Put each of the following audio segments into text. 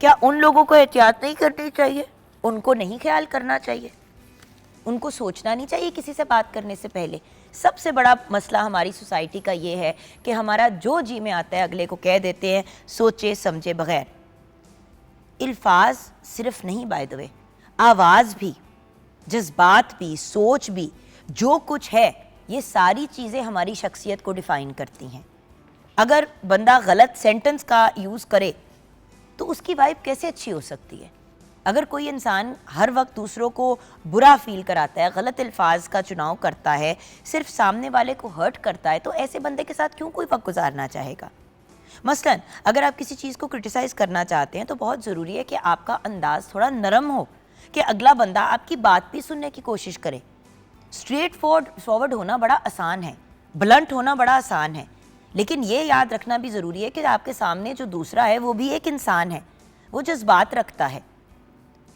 کیا ان لوگوں کو احتیاط نہیں کرنی چاہیے؟ ان کو نہیں خیال کرنا چاہیے؟ ان کو سوچنا نہیں چاہیے کسی سے بات کرنے سے پہلے؟ سب سے بڑا مسئلہ ہماری سوسائٹی کا یہ ہے کہ ہمارا جو جی میں آتا ہے اگلے کو کہہ دیتے ہیں، سوچے سمجھے بغیر۔ الفاظ صرف نہیں بائی دا وے، آواز بھی، جذبات بھی، سوچ بھی، جو کچھ ہے، یہ ساری چیزیں ہماری شخصیت کو ڈیفائن کرتی ہیں۔ اگر بندہ غلط سینٹنس کا یوز کرے تو اس کی وائب کیسے اچھی ہو سکتی ہے؟ اگر کوئی انسان ہر وقت دوسروں کو برا فیل کراتا ہے، غلط الفاظ کا چناؤ کرتا ہے، صرف سامنے والے کو ہرٹ کرتا ہے، تو ایسے بندے کے ساتھ کیوں کوئی وقت گزارنا چاہے گا؟ مثلا اگر آپ کسی چیز کو کرٹیسائز کرنا چاہتے ہیں تو بہت ضروری ہے کہ آپ کا انداز تھوڑا نرم ہو، کہ اگلا بندہ آپ کی بات بھی سننے کی کوشش کرے۔ اسٹریٹ فارورڈ ہونا بڑا آسان ہے، بلنٹ ہونا بڑا آسان ہے، لیکن یہ یاد رکھنا بھی ضروری ہے کہ آپ کے سامنے جو دوسرا ہے وہ بھی ایک انسان ہے، وہ جذبات رکھتا ہے،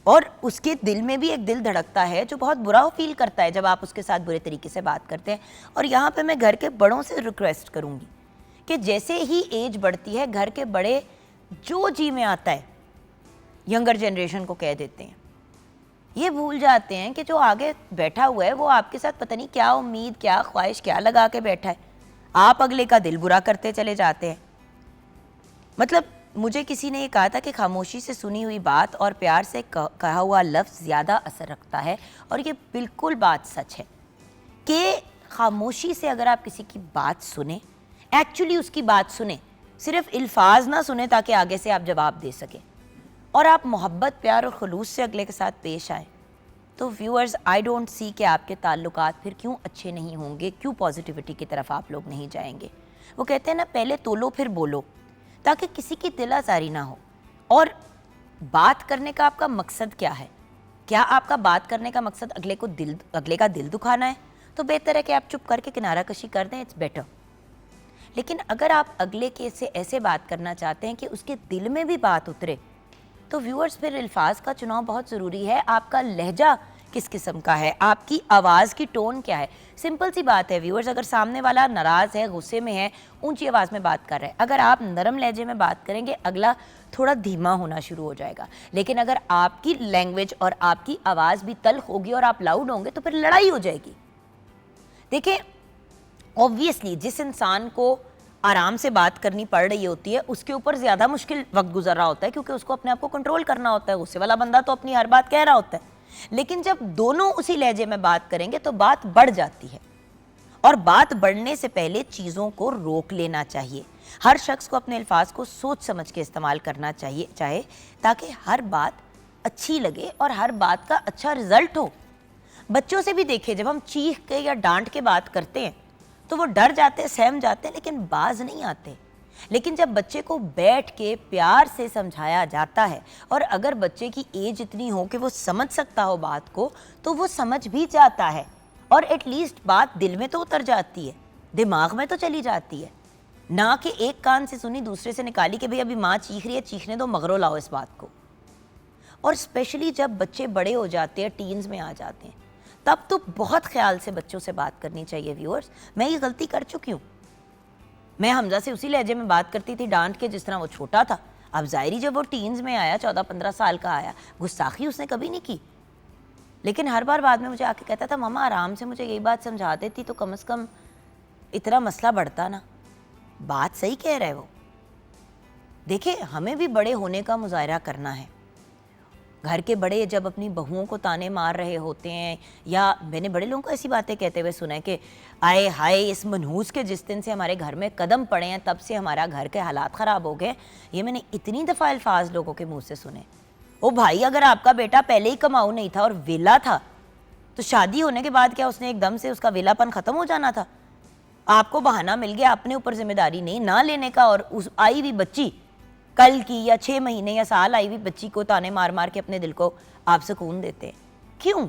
اور اس کے دل میں بھی ایک دل دھڑکتا ہے جو بہت برا فیل کرتا ہے جب آپ اس کے ساتھ برے طریقے سے بات کرتے ہیں۔ اور یہاں پہ میں گھر کے بڑوں سے ریکویسٹ کروں گی کہ جیسے ہی ایج بڑھتی ہے، گھر کے بڑے جو جی میں آتا ہے ینگر جنریشن کو کہہ دیتے ہیں۔ یہ بھول جاتے ہیں کہ جو آگے بیٹھا ہوا ہے وہ آپ کے ساتھ پتہ نہیں کیا امید، کیا خواہش، کیا لگا کے بیٹھا ہے، آپ اگلے کا دل برا کرتے چلے جاتے ہیں۔ مطلب مجھے کسی نے یہ کہا تھا کہ خاموشی سے سنی ہوئی بات اور پیار سے کہا ہوا لفظ زیادہ اثر رکھتا ہے، اور یہ بالکل بات سچ ہے کہ خاموشی سے اگر آپ کسی کی بات سنیں، ایکچولی اس کی بات سنیں، صرف الفاظ نہ سنیں تاکہ آگے سے آپ جواب دے سکیں، اور آپ محبت، پیار اور خلوص سے اگلے کے ساتھ پیش آئیں، تو ویورز آئی ڈونٹ سی کہ آپ کے تعلقات پھر کیوں اچھے نہیں ہوں گے، کیوں پازیٹیوٹی کی طرف آپ لوگ نہیں جائیں گے۔ وہ کہتے ہیں نا، پہلے تولو پھر بولو، تاکہ کسی کی دل آزاری نہ ہو۔ اور بات کرنے کا آپ کا مقصد کیا ہے؟ کیا آپ کا بات کرنے کا مقصد اگلے کا دل دکھانا ہے؟ تو بہتر ہے کہ آپ چپ کر کے کنارہ کشی کر دیں، اٹس بیٹر۔ لیکن اگر آپ اگلے کے سے ایسے بات کرنا چاہتے ہیں کہ اس کے دل میں بھی بات اترے، تو ویورز پھر الفاظ کا چناؤ بہت ضروری ہے۔ آپ کا لہجہ کس قسم کا ہے، آپ کی آواز کی ٹون کیا ہے؟ سمپل سی بات ہے ویورز، اگر سامنے والا ناراض ہے، غصے میں ہے، اونچی آواز میں بات کر رہا ہے، اگر آپ نرم لہجے میں بات کریں گے، اگلا تھوڑا دھیما ہونا شروع ہو جائے گا۔ لیکن اگر آپ کی لینگویج اور آپ کی آواز بھی تلخ ہوگی اور آپ لاؤڈ ہوں گے تو پھر لڑائی ہو جائے گی۔ دیکھیں، اوبویسلی جس انسان کو آرام سے بات کرنی پڑ رہی ہوتی ہے اس کے اوپر زیادہ مشکل وقت گزر رہا ہوتا ہے، کیونکہ اس کو اپنے آپ کو کنٹرول کرنا ہوتا ہے۔ غصے والا بندہ تو اپنی ہر بات کہہ رہا ہوتا ہے، لیکن جب دونوں اسی لہجے میں بات کریں گے تو بات بڑھ جاتی ہے، اور بات بڑھنے سے پہلے چیزوں کو روک لینا چاہیے۔ ہر شخص کو اپنے الفاظ کو سوچ سمجھ کے استعمال کرنا چاہے تاکہ ہر بات اچھی لگے اور ہر بات کا اچھا رزلٹ ہو۔ بچوں سے بھی دیکھیں، جب ہم چیخ کے یا ڈانٹ کے بات کرتے ہیں تو وہ ڈر جاتے ہیں، سہم جاتے ہیں، لیکن باز نہیں آتے۔ لیکن جب بچے کو بیٹھ کے پیار سے سمجھایا جاتا ہے، اور اگر بچے کی ایج اتنی ہو کہ وہ سمجھ سکتا ہو بات کو، تو وہ سمجھ بھی جاتا ہے، اور ایٹ لیسٹ بات دل میں تو اتر جاتی ہے، دماغ میں تو چلی جاتی ہے، نہ کہ ایک کان سے سنی دوسرے سے نکالی کہ بھئی ابھی ماں چیخ رہی ہے، چیخنے دو، مغرو لاؤ اس بات کو۔ اور اسپیشلی جب بچے بڑے ہو جاتے ہیں، ٹینز میں آ جاتے ہیں، تب تو بہت خیال سے بچوں سے بات کرنی چاہیے ویورز۔ میں یہ غلطی کر چکی ہوں، میں حمزہ سے اسی لہجے میں بات کرتی تھی ڈانٹ کے جس طرح وہ چھوٹا تھا۔ اب ظاہری جب وہ ٹینز میں آیا، 14-15 سال کا آیا، گستاخی اس نے کبھی نہیں کی، لیکن ہر بار بعد میں مجھے آ کے کہتا تھا ماما آرام سے مجھے یہی بات سمجھا دیتی تو کم از کم اتنا مسئلہ بڑھتا نا۔ بات صحیح کہہ رہے وہ۔ دیکھیں، ہمیں بھی بڑے ہونے کا مظاہرہ کرنا ہے۔ گھر کے بڑے جب اپنی بہوؤں کو تانے مار رہے ہوتے ہیں، یا میں نے بڑے لوگوں کو ایسی باتیں کہتے ہوئے سنا ہے کہ آئے ہائے اس منحوس کے جس دن سے ہمارے گھر میں قدم پڑے ہیں تب سے ہمارا گھر کے حالات خراب ہو گئے۔ یہ میں نے اتنی دفعہ الفاظ لوگوں کے منہ سے سنے۔ او بھائی، اگر آپ کا بیٹا پہلے ہی کماؤ نہیں تھا اور ویلا تھا تو شادی ہونے کے بعد کیا اس نے ایک دم سے اس کا ویلا پن ختم ہو جانا تھا؟ آپ کو بہانہ مل گیا اپنے اوپر ذمہ داری نہیں نہ لینے کا، اور اس آئی ہوئی بچی کل کی یا 6 مہینے یا سال آئی ہوئی بچی کو تانے مار مار کے اپنے دل کو آپ سکون دیتے ہیں۔ کیوں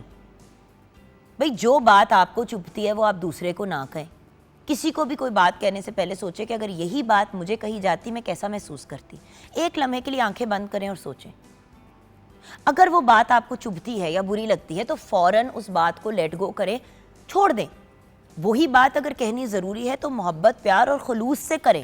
بھئی؟ جو بات آپ کو چبھتی ہے وہ آپ دوسرے کو نہ کہیں۔ کسی کو بھی کوئی بات کہنے سے پہلے سوچیں کہ اگر یہی بات مجھے کہی جاتی میں کیسا محسوس کرتی۔ ایک لمحے کے لیے آنکھیں بند کریں اور سوچیں۔ اگر وہ بات آپ کو چبھتی ہے یا بری لگتی ہے تو فوراً اس بات کو لیٹ گو کریں، چھوڑ دیں۔ وہی بات اگر کہنی ضروری ہے تو محبت، پیار اور خلوص سے کریں۔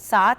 7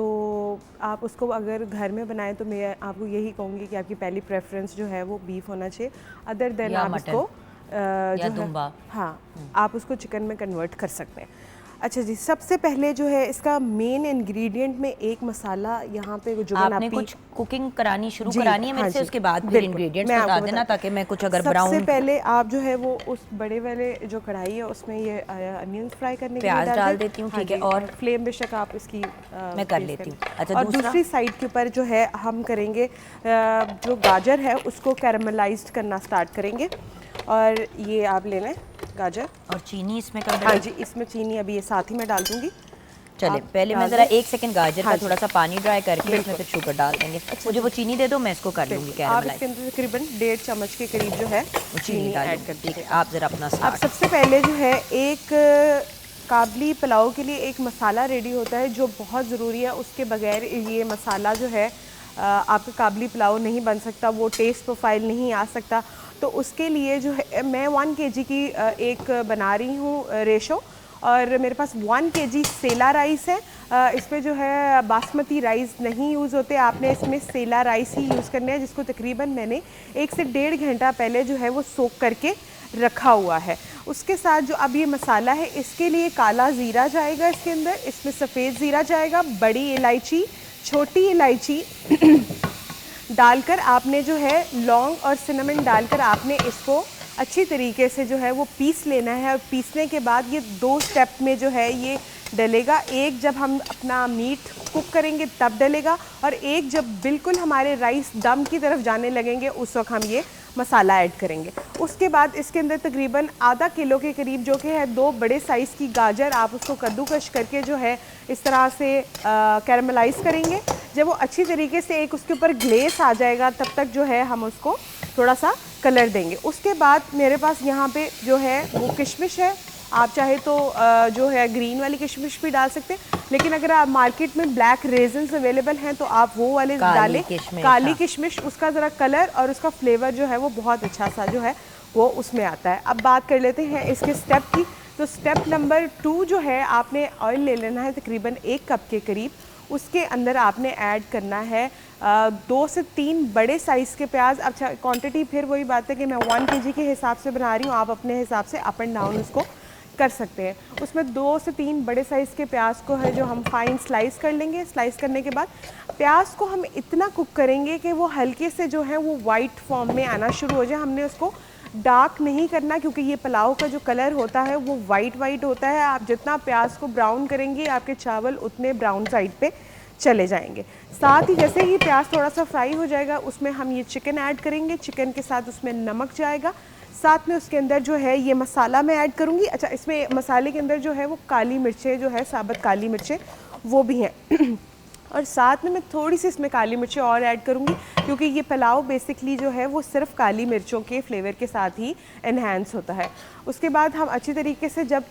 تو آپ اس کو اگر گھر میں بنائیں تو میں آپ کو یہی کہوں گی کہ آپ کی پہلی پریفرنس جو ہے وہ بیف ہونا چاہیے. ادر دین آپ اس کو یا دمبا, ہاں آپ اس کو چکن میں کنورٹ کر سکتے ہیں. اچھا جی, سب سے پہلے جو ہے اس کا مین انگریڈینٹ میں ایک مسالہ یہاں پہ جو آپ نے کچھ کوکنگ کرانی شروع کرانی ہے میرے سے, اس کے بعد پھر انگریڈینٹس بتا دینا تاکہ میں کچھ اگر براؤن. سب سے پہلے آپ جو ہے وہ اس بڑے والے جو کڑھائی ہے اس میں یہ انینس فرائی کرنے کے لیے پیاز ڈال دیتی ہوں, ٹھیک ہے, اور فلیم بے شک آپ اس کی میں کر لیتی ہوں. اچھا, اور دوسری سائڈ کے اوپر جو ہے ہم کریں گے جو گاجر ہے اس کو کیرملائزڈ کرنا سٹارٹ کریں گے. اور یہ آپ لے لیں گاجر, اور چینی اس میں کر دیں. ہاں جی, اس میں چینی ابھی یہ ساتھ ہی میں ڈال دوں گی. چلے پہلے میں ذرا ایک سیکنڈ گاجر کا تھوڑا سا پانی ڈرائی کر کے اس میں پھر شوگر ڈال دیں گے. مجھے وہ چینی دے دو, میں اس کو کر لوں گی کیرملائز. آپ اس کے اندر تقریباً 1.5 چمچ کے قریب جو ہے وہ چینی ایڈ کر دیجیے. آپ ذرا اپنا اب سب سے پہلے جو ہے ایک کابلی پلاؤ کے لیے ایک مسالہ ریڈی ہوتا ہے جو بہت ضروری ہے. اس کے بغیر یہ مسالہ جو ہے آپ کا کابلی پلاؤ نہیں بن سکتا, وہ ٹیسٹ پروفائل نہیں آ سکتا. تو اس کے لیے جو ہے میں 1 kg کی ایک بنا رہی ہوں ریشو, اور میرے پاس 1 kg سیلا رائس ہے. اس میں جو ہے باسمتی رائس نہیں یوز ہوتے, آپ نے اس میں سیلا رائس ہی یوز کرنا ہے, جس کو تقریباً میں نے 1 سے 1.5 گھنٹہ پہلے جو ہے وہ سوک کر کے رکھا ہوا ہے. اس کے ساتھ جو اب یہ مسالہ ہے اس کے لیے کالا زیرہ جائے گا اس کے اندر, اس میں سفید زیرہ جائے گا, بڑی الائچی, چھوٹی الائچی ڈال کر آپ نے جو ہے لونگ اور سنمن ڈال کر آپ نے اس کو اچھی طریقے سے جو ہے وہ پیس لینا ہے. اور پیسنے کے بعد یہ 2 سٹیپ میں جو ہے یہ ڈلے گا. ایک جب ہم اپنا میٹ کوک کریں گے تب ڈلے گا, اور ایک جب بالکل ہمارے رائس دم کی طرف جانے لگیں گے اس وقت ہم یہ مسالہ ایڈ کریں گے. اس کے بعد اس کے اندر تقریباً آدھا کلو کے قریب جو کہ ہے 2 بڑے سائز کی گاجر, آپ اس کو کدوکش کر کے جو ہے اس طرح سے کیرملائز کریں گے. جب وہ اچھی طریقے سے ایک اس کے اوپر گلیس آ جائے گا تب تک جو ہے ہم اس کو تھوڑا سا کلر دیں گے. اس کے بعد میرے پاس یہاں پہ جو ہے وہ کشمش ہے, آپ چاہے تو جو ہے گرین والی کشمش بھی ڈال سکتے ہیں, لیکن اگر آپ مارکیٹ میں بلیک ریزنز اویلیبل ہیں تو آپ وہ والے ڈالیں. کالی کشمش, اس کا ذرا کلر اور اس کا فلیور جو ہے وہ بہت اچھا سا جو ہے وہ اس میں آتا ہے. اب بات کر لیتے ہیں اس کے سٹیپ کی. تو سٹیپ نمبر 2 جو ہے آپ نے آئل لے لینا ہے تقریباً 1 کپ کے قریب. اس کے اندر آپ نے ایڈ کرنا ہے 2 سے 3 بڑے سائز کے پیاز. اچھا کوانٹٹی پھر وہی بات ہے کہ میں 1 kg کے حساب سے بنا رہی ہوں, آپ اپنے حساب سے اپ اینڈ ڈاؤن اس کو کر سکتے ہیں. اس میں 2 سے 3 بڑے سائز کے پیاز کو ہے جو ہم فائن سلائس کر لیں گے. سلائس کرنے کے بعد پیاز کو ہم اتنا کوک کریں گے کہ وہ ہلکے سے جو ہے وہ وائٹ فارم میں آنا شروع ہو جائے. ہم نے اس کو ڈارک نہیں کرنا کیونکہ یہ پلاؤ کا جو کلر ہوتا ہے وہ وائٹ ہوتا ہے. آپ جتنا پیاز کو براؤن کریں گے آپ کے چاول اتنے براؤن سائڈ پہ چلے جائیں گے. ساتھ ہی جیسے ہی پیاز تھوڑا سا فرائی ہو جائے گا اس میں ہم یہ چکن ایڈ کریں گے. چکن کے ساتھ اس میں نمک جائے گا, ساتھ میں اس کے اندر جو ہے یہ مسالہ میں ایڈ کروں گی. اچھا اس میں مسالے کے اندر جو ہے وہ کالی مرچیں جو ہے ثابت کالی مرچیں وہ بھی ہیں, اور ساتھ میں تھوڑی سی اس میں کالی مرچیں اور ایڈ کروں گی کیونکہ یہ پلاؤ بیسکلی جو ہے وہ صرف کالی مرچوں کے فلیور کے ساتھ ہی انہینس ہوتا ہے. اس کے بعد ہم اچھی طریقے سے جب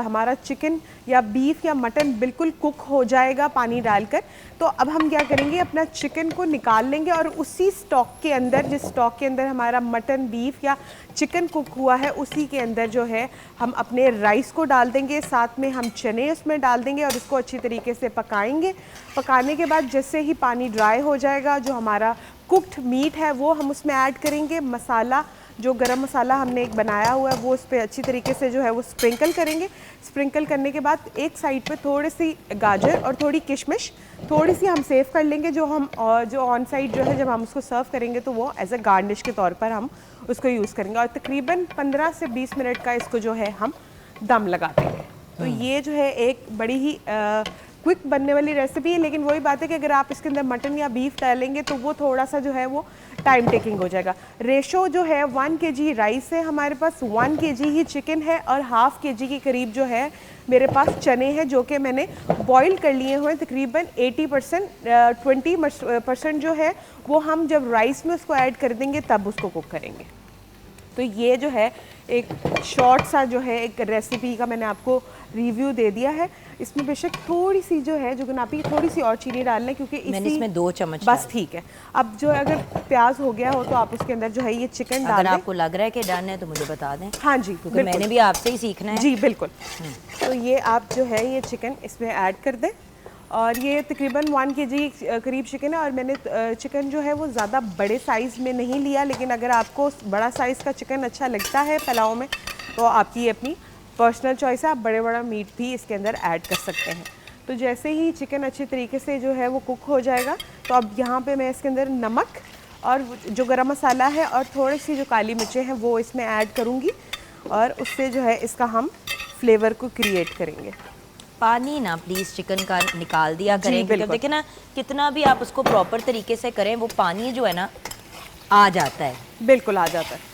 ہمارا چکن یا بیف یا مٹن بالکل کوک ہو جائے گا پانی ڈال کر, تو اب ہم کیا کریں گے اپنا چکن کو نکال لیں گے اور اسی سٹاک کے اندر, جس سٹاک کے اندر ہمارا مٹن بیف یا چکن کوک ہوا ہے اسی کے اندر جو ہے ہم اپنے رائس کو ڈال دیں گے. ساتھ میں ہم چنے اس میں ڈال دیں گے اور اس کو اچھی طریقے سے پکائیں گے. پکانے کے بعد جیسے ہی پانی ڈرائی ہو جائے گا جو ہمارا کوکڈ میٹ ہے وہ ہم اس میں ایڈ کریں گے. مسالہ جو گرم مسالہ ہم نے ایک بنایا ہوا ہے وہ اس پہ اچھی طریقے سے جو ہے وہ اسپرنکل کریں گے. اسپرنکل کرنے کے بعد ایک سائڈ پہ تھوڑی سی گاجر اور تھوڑی کشمش تھوڑی سی ہم سیو کر لیں گے جو آن سائڈ جو ہے جب ہم اس کو سرو کریں گے تو وہ ایز اے گارنش کے طور پر ہم اس کو یوز کریں گے. اور تقریباً 15 سے 20 منٹ کا اس کو جو ہے ہم دم لگاتے ہیں. تو یہ جو ہے ایک بڑی ہی کوئک بننے والی ریسیپی ہے, لیکن وہی بات ہے کہ اگر آپ اس کے اندر مٹن یا بیف ڈالیں گے تو وہ تھوڑا سا جو ہے وہ ٹائم ٹیکنگ ہو جائے گا. ریشو جو ہے 1 kg رائس ہے ہمارے پاس, 1 kg ہی چکن ہے, اور ½ kg کے قریب جو ہے میرے پاس چنے ہیں جو کہ میں نے بوائل کر لیے ہوئے. تقریباً 80% 20% جو ہے وہ ہم جب رائس میں اس کو ایڈ کر دیں گے تب اس کو کوک کریں گے. تو یہ جو ہے ایک شارٹ سا جو ہے ایک ریسیپی کا میں نے آپ کو ریویو دے دیا ہے. اس میں بے شک تھوڑی سی جو ہے جو کہ تھوڑی سی اور چینی ڈالنا ہے کیونکہ میں نے اس میں 2 چمچ بس ٹھیک ہے. اب جو اگر پیاز ہو گیا ہو تو آپ اس کے اندر جو ہے یہ چکن ڈال دیں. اگر آپ کو لگ رہا ہے کہ ڈن ہے تو مجھے بتا دیں. ہاں جی, کیونکہ میں نے بھی آپ سے ہی سیکھنا ہے. جی بالکل. تو یہ آپ جو ہے یہ چکن اس میں ایڈ کر دیں اور یہ تقریباً 1 kg قریب چکن ہے، اور میں نے چکن جو ہے وہ زیادہ بڑے سائز میں نہیں لیا، لیکن اگر آپ کو بڑا سائز کا چکن اچھا لگتا ہے پلاؤ میں تو آپ کی اپنی پرسنل چوائس ہے، آپ بڑے بڑا میٹ بھی اس کے اندر ایڈ کر سکتے ہیں۔ تو جیسے ہی چکن اچھے طریقے سے جو ہے وہ کک ہو جائے گا تو اب یہاں پہ میں اس کے اندر نمک اور جو گرم مسالہ ہے اور تھوڑی سی جو کالی مرچیں ہیں وہ اس میں ایڈ کروں گی، اور اس سے جو ہے اس کا ہم فلیور کو کریٹ کریں گے۔ پانی نا پلیز چکن کا نکال دیا کریں، کیونکہ دیکھیں نا کتنا بھی آپ اس کو پراپر طریقے سے کریں وہ پانی جو ہے نا آ جاتا ہے، بالکل آ جاتا ہے۔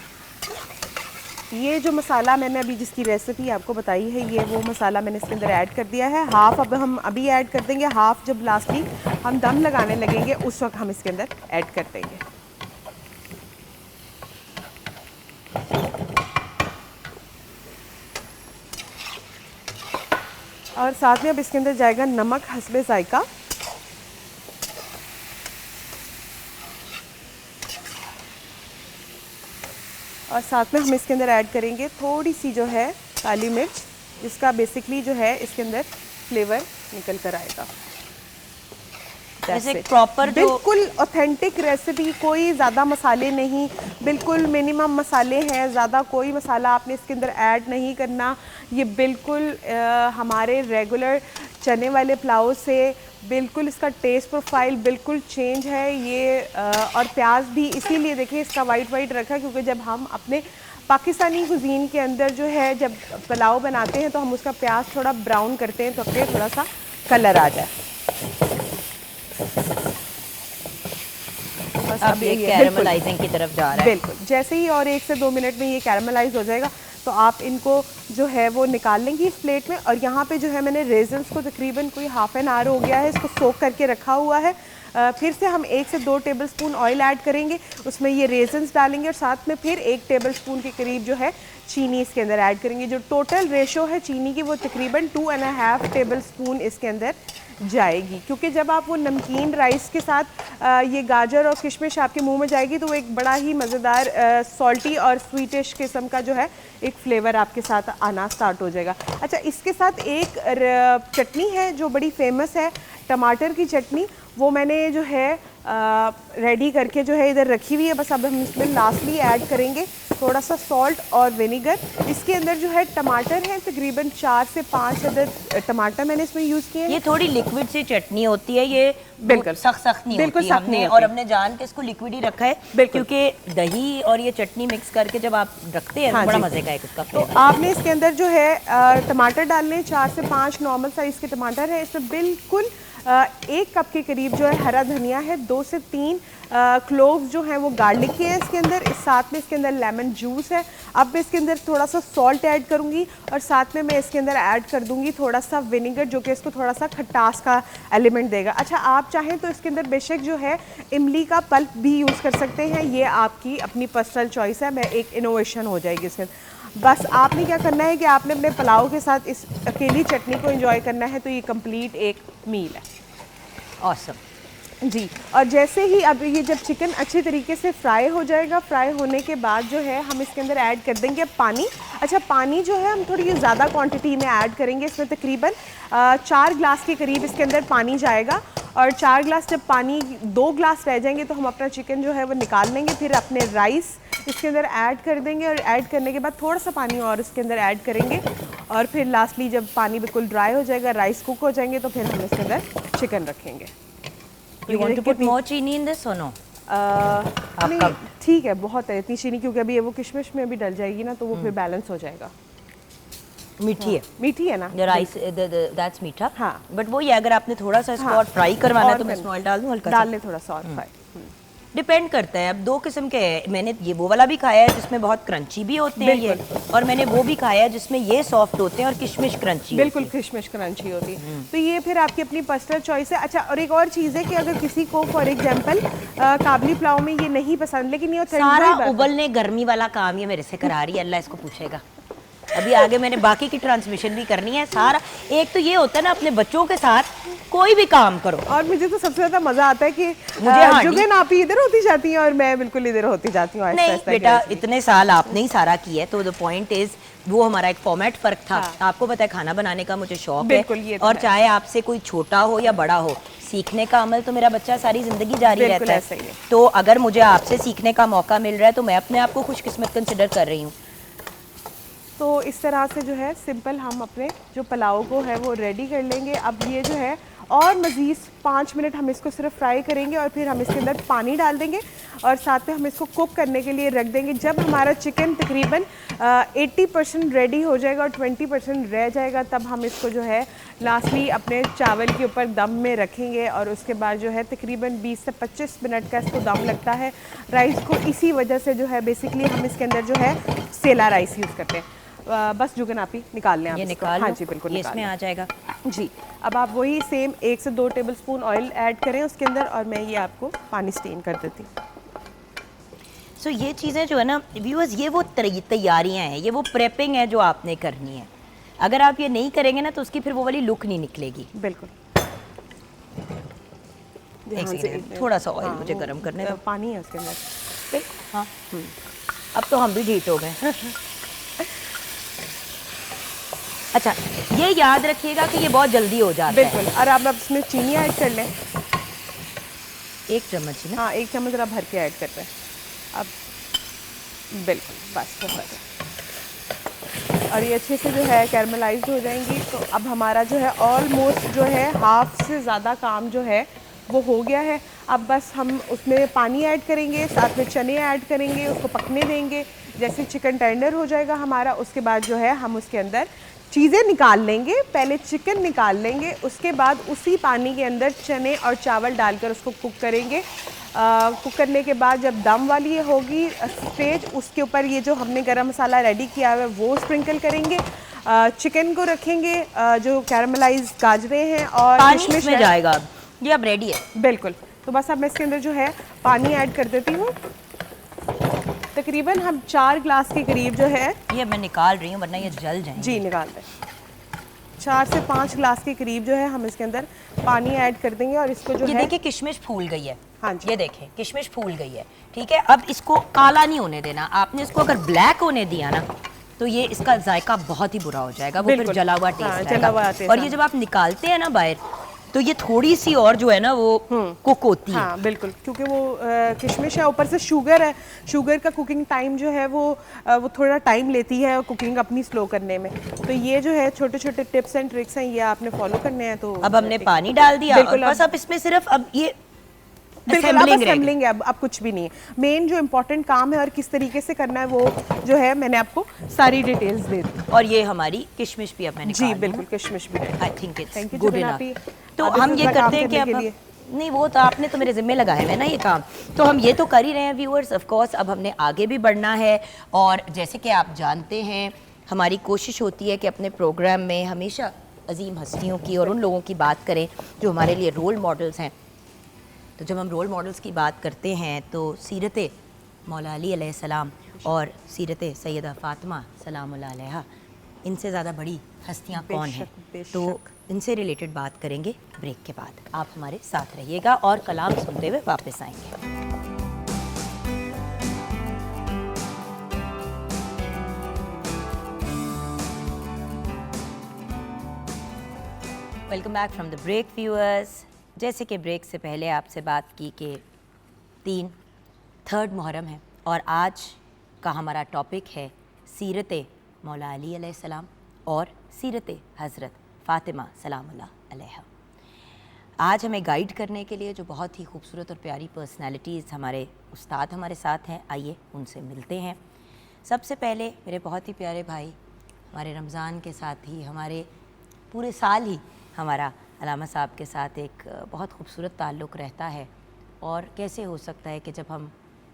یہ جو مسالہ میں نے ابھی جس کی ریسیپی آپ کو بتائی ہے، یہ وہ مسالہ میں نے اس کے اندر ایڈ کر دیا ہے۔ ہاف اب ہم ابھی ایڈ کر دیں گے، ہاف جب لاسٹلی ہم دم لگانے لگیں گے اس وقت ہم اس کے اندر ایڈ کر دیں گے۔ اور ساتھ میں اب اس کے اندر جائے گا نمک حسب ذائقہ، اور ساتھ میں ہم اس کے اندر ایڈ کریں گے تھوڑی سی جو ہے کالی مرچ، جس کا بیسکلی جو ہے اس کے اندر فلیور نکل کر آئے گا۔ جیسے پراپر بالکل اوتھینٹک ریسیپی، کوئی زیادہ مسالے نہیں، بالکل منیمم مسالے ہیں، زیادہ کوئی مسالہ آپ نے اس کے اندر ایڈ نہیں کرنا۔ یہ بالکل ہمارے ریگولر چنے والے پلاؤ سے بالکل اس کا ٹیسٹ پروفائل بالکل چینج ہے یہ، اور پیاز بھی اسی لیے دیکھیں اس کا وائٹ رکھا کیونکہ جب ہم اپنے پاکستانی کوزین کے اندر جو ہے جب پلاؤ بناتے ہیں تو ہم اس کا پیاز تھوڑا براؤن کرتے ہیں تو تھوڑا سا کلر آ جائے۔ اب یہ کیرملائزنگ کی طرف جا رہا ہے، بالکل جیسے ہی اور 1 سے 2 منٹ میں یہ کیرملائز ہو جائے گا تو آپ ان کو جو ہے وہ نکال لیں گی اس پلیٹ میں۔ اور یہاں پہ جو ہے میں نے ریزنس کو تقریباً کوئی ہاف این آور ہو گیا ہے اس کو سوک کر کے رکھا ہوا ہے۔ پھر سے ہم 1 سے 2 ٹیبل سپون آئل ایڈ کریں گے، اس میں یہ ریزنس ڈالیں گے، اور ساتھ میں پھر 1 ٹیبل سپون کے قریب جو ہے چینی اس کے اندر ایڈ کریں گے۔ جو ٹوٹل ریشو ہے چینی کی وہ تقریباً 2.5 ٹیبل سپون اس کے اندر جائے گی، کیونکہ جب آپ وہ نمکین رائس کے ساتھ یہ گاجر اور کشمش آپ کے منہ میں جائے گی تو وہ ایک بڑا ہی مزیدار سالٹی اور سویٹش قسم کا جو ہے ایک فلیور آپ کے ساتھ آنا سٹارٹ ہو جائے گا۔ اچھا، اس کے ساتھ ایک چٹنی ہے جو بڑی فیمس ہے، ٹماٹر کی چٹنی، وہ میں نے جو ہے ریڈی کر کے جو ہے ادھر رکھی ہوئی ہے۔ بس اب ہم اس میں لاسٹلی ایڈ کریں گے تھوڑا سا سالٹ اور ونیگر۔ اس کے اندر جو ہے ٹماٹر ہیں تقریباً 4 سے 5 عدد ٹماٹر میں نے اس میں یوز کیے ہیں۔ یہ تھوڑی لیکوڈ سی چٹنی ہوتی ہے، یہ بالکل سخت نہیں ہوتی، ہم نے اور ہم نے جان کے اس کو لیکوڈ ہی رکھا ہے کیونکہ دہی اور یہ چٹنی مکس کر کے جب آپ رکھتے ہیں بڑا مزے کا ایک اس کا تو آپ نے اس کے اندر جو ہے ٹماٹر ڈالنے 4 سے 5 نارمل سائز کے ٹماٹر ہیں۔ اس میں بالکل 1 کپ کے قریب جو ہے ہرا دھنیا ہے، 2 سے 3 کلووز جو ہیں وہ گارلک کے ہیں اس کے اندر، اس ساتھ میں اس کے اندر لیمن جوس ہے۔ اب میں اس کے اندر تھوڑا سا سالٹ ایڈ کروں گی، اور ساتھ میں اس کے اندر ایڈ کر دوں گی تھوڑا سا ونیگر جو کہ اس کو تھوڑا سا کھٹاس کا ایلیمنٹ دے گا۔ اچھا، آپ چاہیں تو اس کے اندر بے شک جو ہے املی کا پلپ بھی یوز کر سکتے ہیں، یہ آپ کی اپنی پرسنل چوائس ہے، میں ایک انوویشن ہو جائے گی اس کے اندر۔ بس آپ نے کیا کرنا ہے کہ آپ نے اپنے پلاؤ کے ساتھ اس اکیلی چٹنی کو انجوائے کرنا ہے، تو یہ کمپلیٹ ایک میل ہے۔ awesome۔ جی، اور جیسے ہی اب یہ جب چکن اچھے طریقے سے فرائی ہو جائے گا، فرائی ہونے کے بعد جو ہے ہم اس کے اندر ایڈ کر دیں گے پانی۔ اچھا، پانی جو ہے ہم تھوڑی زیادہ کوانٹٹی میں ایڈ کریں گے، اس میں تقریباً 4 گلاس کے قریب اس کے اندر پانی جائے گا، اور 4 گلاس جب پانی 2 گلاس رہ جائیں گے تو ہم اپنا چکن جو ہے وہ نکال لیں گے، پھر اپنے رائس اس کے اندر ایڈ کر دیں گے، اور ایڈ کرنے کے بعد تھوڑا سا پانی اور اس کے اندر ایڈ کریں گے، اور پھر لاسٹلی جب پانی بالکل ڈرائی ہو جائے گا، رائس کوک ہو جائیں گے، تو پھر ہم اس کے اندر چکن رکھیں گے۔ You want to put more چینی in this or no؟ ٹھیک ہے، بہت ہے اتنی چینی، کیونکہ ابھی وہ کشمش میں بھی ڈل جائے گی نا تو وہ پھر بیلنس ہو جائے گا۔ میٹھی ہے، میٹھی ہے نا، رائس دیٹس میٹھا، ہاں، بٹ وہ یہ اگر آپ نے تھوڑا سا اس کو اور فرائی کروانا ہے تو میں اس میں آئل ڈال دوں ہلکا سا، ڈال لیں تھوڑا سا اور فرائی۔ ڈپینڈ کرتا ہے۔ اب 2 قسم کے ہیں، میں نے یہ وہ والا بھی کھایا ہے جس میں بہت کرنچی بھی ہوتے ہیں یہ، اور میں نے وہ بھی کھایا ہے جس میں یہ سافٹ ہوتے ہیں اور کشمش کرنچی، بالکل کشمش کرنچی ہوتی ہے، تو یہ پھر آپ کی اپنی پرسنل چوائس ہے۔ اچھا، اور ایک اور چیز ہے کہ اگر کسی کو فار ایگزامپل کابلی پلاؤ میں یہ نہیں پسند، لیکن یہ سارا ابلنے گرمی والا کام یہ میرے سے کرا رہی ہے، اللہ اس کو پوچھے گا۔ ابھی آگے میں نے باقی کی ٹرانسمیشن بھی کرنی ہے سارا۔ ایک تو یہ ہوتا ہے نا اپنے بچوں کے ساتھ کوئی بھی کام کرو، اور مجھے تو سب سے زیادہ مزہ آتا ہے کہ جگن آپ ہی ادھر ہوتی جاتی ہیں اور میں بالکل ادھر ہوتی جاتی ہوں۔ نہیں بیٹا، اتنے سال آپ نے ہی سارا کیا ہے، تو the point is وہ ہمارا ایک فارمیٹ فرق تھا. آپ کو پتہ ہے کھانا بنانے کا مجھے شوق ہے, اور چاہے آپ سے کوئی چھوٹا ہو یا بڑا ہو, سیکھنے کا عمل تو میرا بچہ ساری زندگی جاری رہتا ہے. تو اگر مجھے آپ سے سیکھنے کا موقع مل رہا ہے تو میں اپنے آپ کو خوش قسمت کنسیڈر کر رہی ہوں. تو اس طرح سے جو ہے سمپل ہم اپنے جو پلاؤ کو ہے وہ ریڈی کر لیں گے. اب یہ جو ہے اور مزید 5 منٹ ہم اس کو صرف فرائی کریں گے, اور پھر ہم اس کے اندر پانی ڈال دیں گے, اور ساتھ میں ہم اس کو کوک کرنے کے لیے رکھ دیں گے. جب ہمارا چکن تقریباً 80% ریڈی ہو جائے گا اور 20% رہ جائے گا, تب ہم اس کو جو ہے لاسٹلی اپنے چاول کے اوپر دم میں رکھیں گے, اور اس کے بعد جو ہے تقریباً 20 سے 25 منٹ کا اس کو دم لگتا ہے رائس کو. اسی وجہ سے جو ہے بیسکلی ہم اس کے اندر جو ہے سیلا رائس یوز کرتے ہیں. بس جوگن آپ ہی نکال لیں. یہ آپ نکال. ہاں جی بالکل یہ اس میں آ جائے گا. جی اب آپ وہی سیم 1 سے 2 ٹیبل اسپون آئل ایڈ کریں اس کے اندر, اور میں یہ آپ کو پانی اسٹین کر دیتی ہوں. سو یہ چیزیں جو ہے نا ویورز, یہ وہ تیاریاں ہیں, یہ وہ پریپنگ ہے جو آپ نے کرنی ہے. اگر آپ یہ نہیں کریں گے نا تو اس کی پھر وہ والی لک نہیں نکلے گی. بالکل. ایک سیکنڈ, تھوڑا سا آئل مجھے گرم کرنے دو. پانی ہے اس کے اندر. ہاں اب تو ہم بھی ڈھیٹ ہو گئے. اچھا یہ یاد رکھیے گا کہ یہ بہت جلدی ہو جاتا ہے. بالکل. اور آپ اس میں چینی ایڈ کر لیں 1 چمچ نا. ہاں 1 چمچ ذرا بھر کے ایڈ کرتے ہیں. اب بالکل بس بہت ہے, اور یہ اچھے سے جو ہے کیرملائزڈ ہو جائیں گی. تو اب ہمارا جو ہے آلموسٹ جو ہے ہاف سے زیادہ کام جو ہے وہ ہو گیا ہے. اب بس ہم اس میں پانی ایڈ کریں گے, ساتھ میں چنے ایڈ کریں گے, اس کو پکنے دیں گے. جیسے چکن ٹینڈر ہو جائے گا ہمارا, اس کے بعد جو ہے ہم اس کے اندر چیزیں نکال لیں گے. پہلے چکن نکال لیں گے, اس کے بعد اسی پانی کے اندر چنے اور چاول ڈال کر اس کو کوک کریں گے. کوک کرنے کے بعد جب دم والی ہوگی اسٹیج, اس کے اوپر یہ جو ہم نے گرم مسالہ ریڈی کیا ہوا ہے وہ اسپرنکل کریں گے. چکن کو رکھیں گے, جو کیرملائز گاجریں ہیں اور کشمش میں جائے گا. یہ اب ریڈی ہے. بالکل. تو بس اب میں اس کے اندر جو ہے پانی ایڈ کر دیتی ہوں. تقریباً ہم 4 گلاس کے قریب جو ہے, یہ میں نکال رہی ہوں ورنہ یہ جل جائیں. جی نکال دیں. 4 سے 5 گلاس کے قریب جو ہے ہم اس کے اندر پانی ایڈ کر دیں گے, اور اس کو جو یہ ہے دیکھیں کشمش پھول گئی ہے. ہاں جی یہ دیکھیں کشمش پھول گئی ہے. ٹھیک ہے, اب اس کو کالا نہیں ہونے دینا. آپ نے اس کو اگر بلیک ہونے دیا نا تو یہ اس کا ذائقہ بہت ہی برا ہو جائے گا, وہ پھر جلا ہوا ٹیسٹ آئے گا. اور یہ جب آپ نکالتے ہیں نا باہر تو یہ تھوڑی سی اور جو ہے نا وہ کوک ہوتی ہے. ہاں بالکل, کیونکہ وہ کشمش ہے, اوپر سے شوگر ہے. شوگر کا کوکنگ ٹائم جو ہے وہ تھوڑا ٹائم لیتی ہے کوکنگ اپنی سلو کرنے میں. تو یہ جو ہے چھوٹے چھوٹے ٹپس اینڈ ٹرکس ہیں, یہ آپ نے فالو کرنے ہیں. تو اب ہم نے پانی ڈال دیا, بس اب اس میں صرف اب یہ اسمبلنگ ہے, اب کچھ بھی نہیں ہے. مین جو امپورٹنٹ کام ہے اور کس طریقے سے کرنا ہے وہ جو ہے میں نے آپ کو ساری ڈیٹیلز دے دی. اور یہ ہماری کشمش بھی اب میں نکال. جی بالکل کشمش بھی. I think it's thank you good enough. تو ہم یہ کرتے ہیں کہ اب نہیں, وہ تو آپ نے تو میرے ذمہ لگائے ہوئے نا یہ کام, تو ہم یہ تو کر ہی رہے ہیں ویورز. آف کورس اب ہم نے آگے بھی بڑھنا ہے, اور جیسے کہ آپ جانتے ہیں ہماری کوشش ہوتی ہے کہ اپنے پروگرام میں ہمیشہ عظیم ہستیوں کی اور ان لوگوں کی بات کریں جو ہمارے لیے رول ماڈلز ہیں. تو جب ہم رول ماڈلز کی بات کرتے ہیں تو سیرت مولا علی علیہ السلام اور سیرت سیدہ فاطمہ سلام اللہ علیہا, ان سے زیادہ بڑی ہستیاں کون ہیں؟ تو ان سے ریلیٹڈ بات کریں گے بریک کے بعد. آپ ہمارے ساتھ رہیے گا اور کلام سنتے ہوئے واپس آئیں گے. Welcome back from the break viewers. جیسے کہ بریک سے پہلے آپ سے بات کی کہ 3 محرم ہے, اور آج کا ہمارا ٹاپک ہے سیرت مولا علی علیہ السلام اور سیرت حضرت فاطمہ سلام اللہ علیہا. آج ہمیں گائیڈ کرنے کے لیے جو بہت ہی خوبصورت اور پیاری پرسنالٹیز ہمارے استاد ہمارے ساتھ ہیں, آئیے ان سے ملتے ہیں. سب سے پہلے میرے بہت ہی پیارے بھائی, ہمارے رمضان کے ساتھ ہی, ہمارے پورے سال ہی ہمارا علامہ صاحب کے ساتھ ایک بہت خوبصورت تعلق رہتا ہے. اور کیسے ہو سکتا ہے کہ جب ہم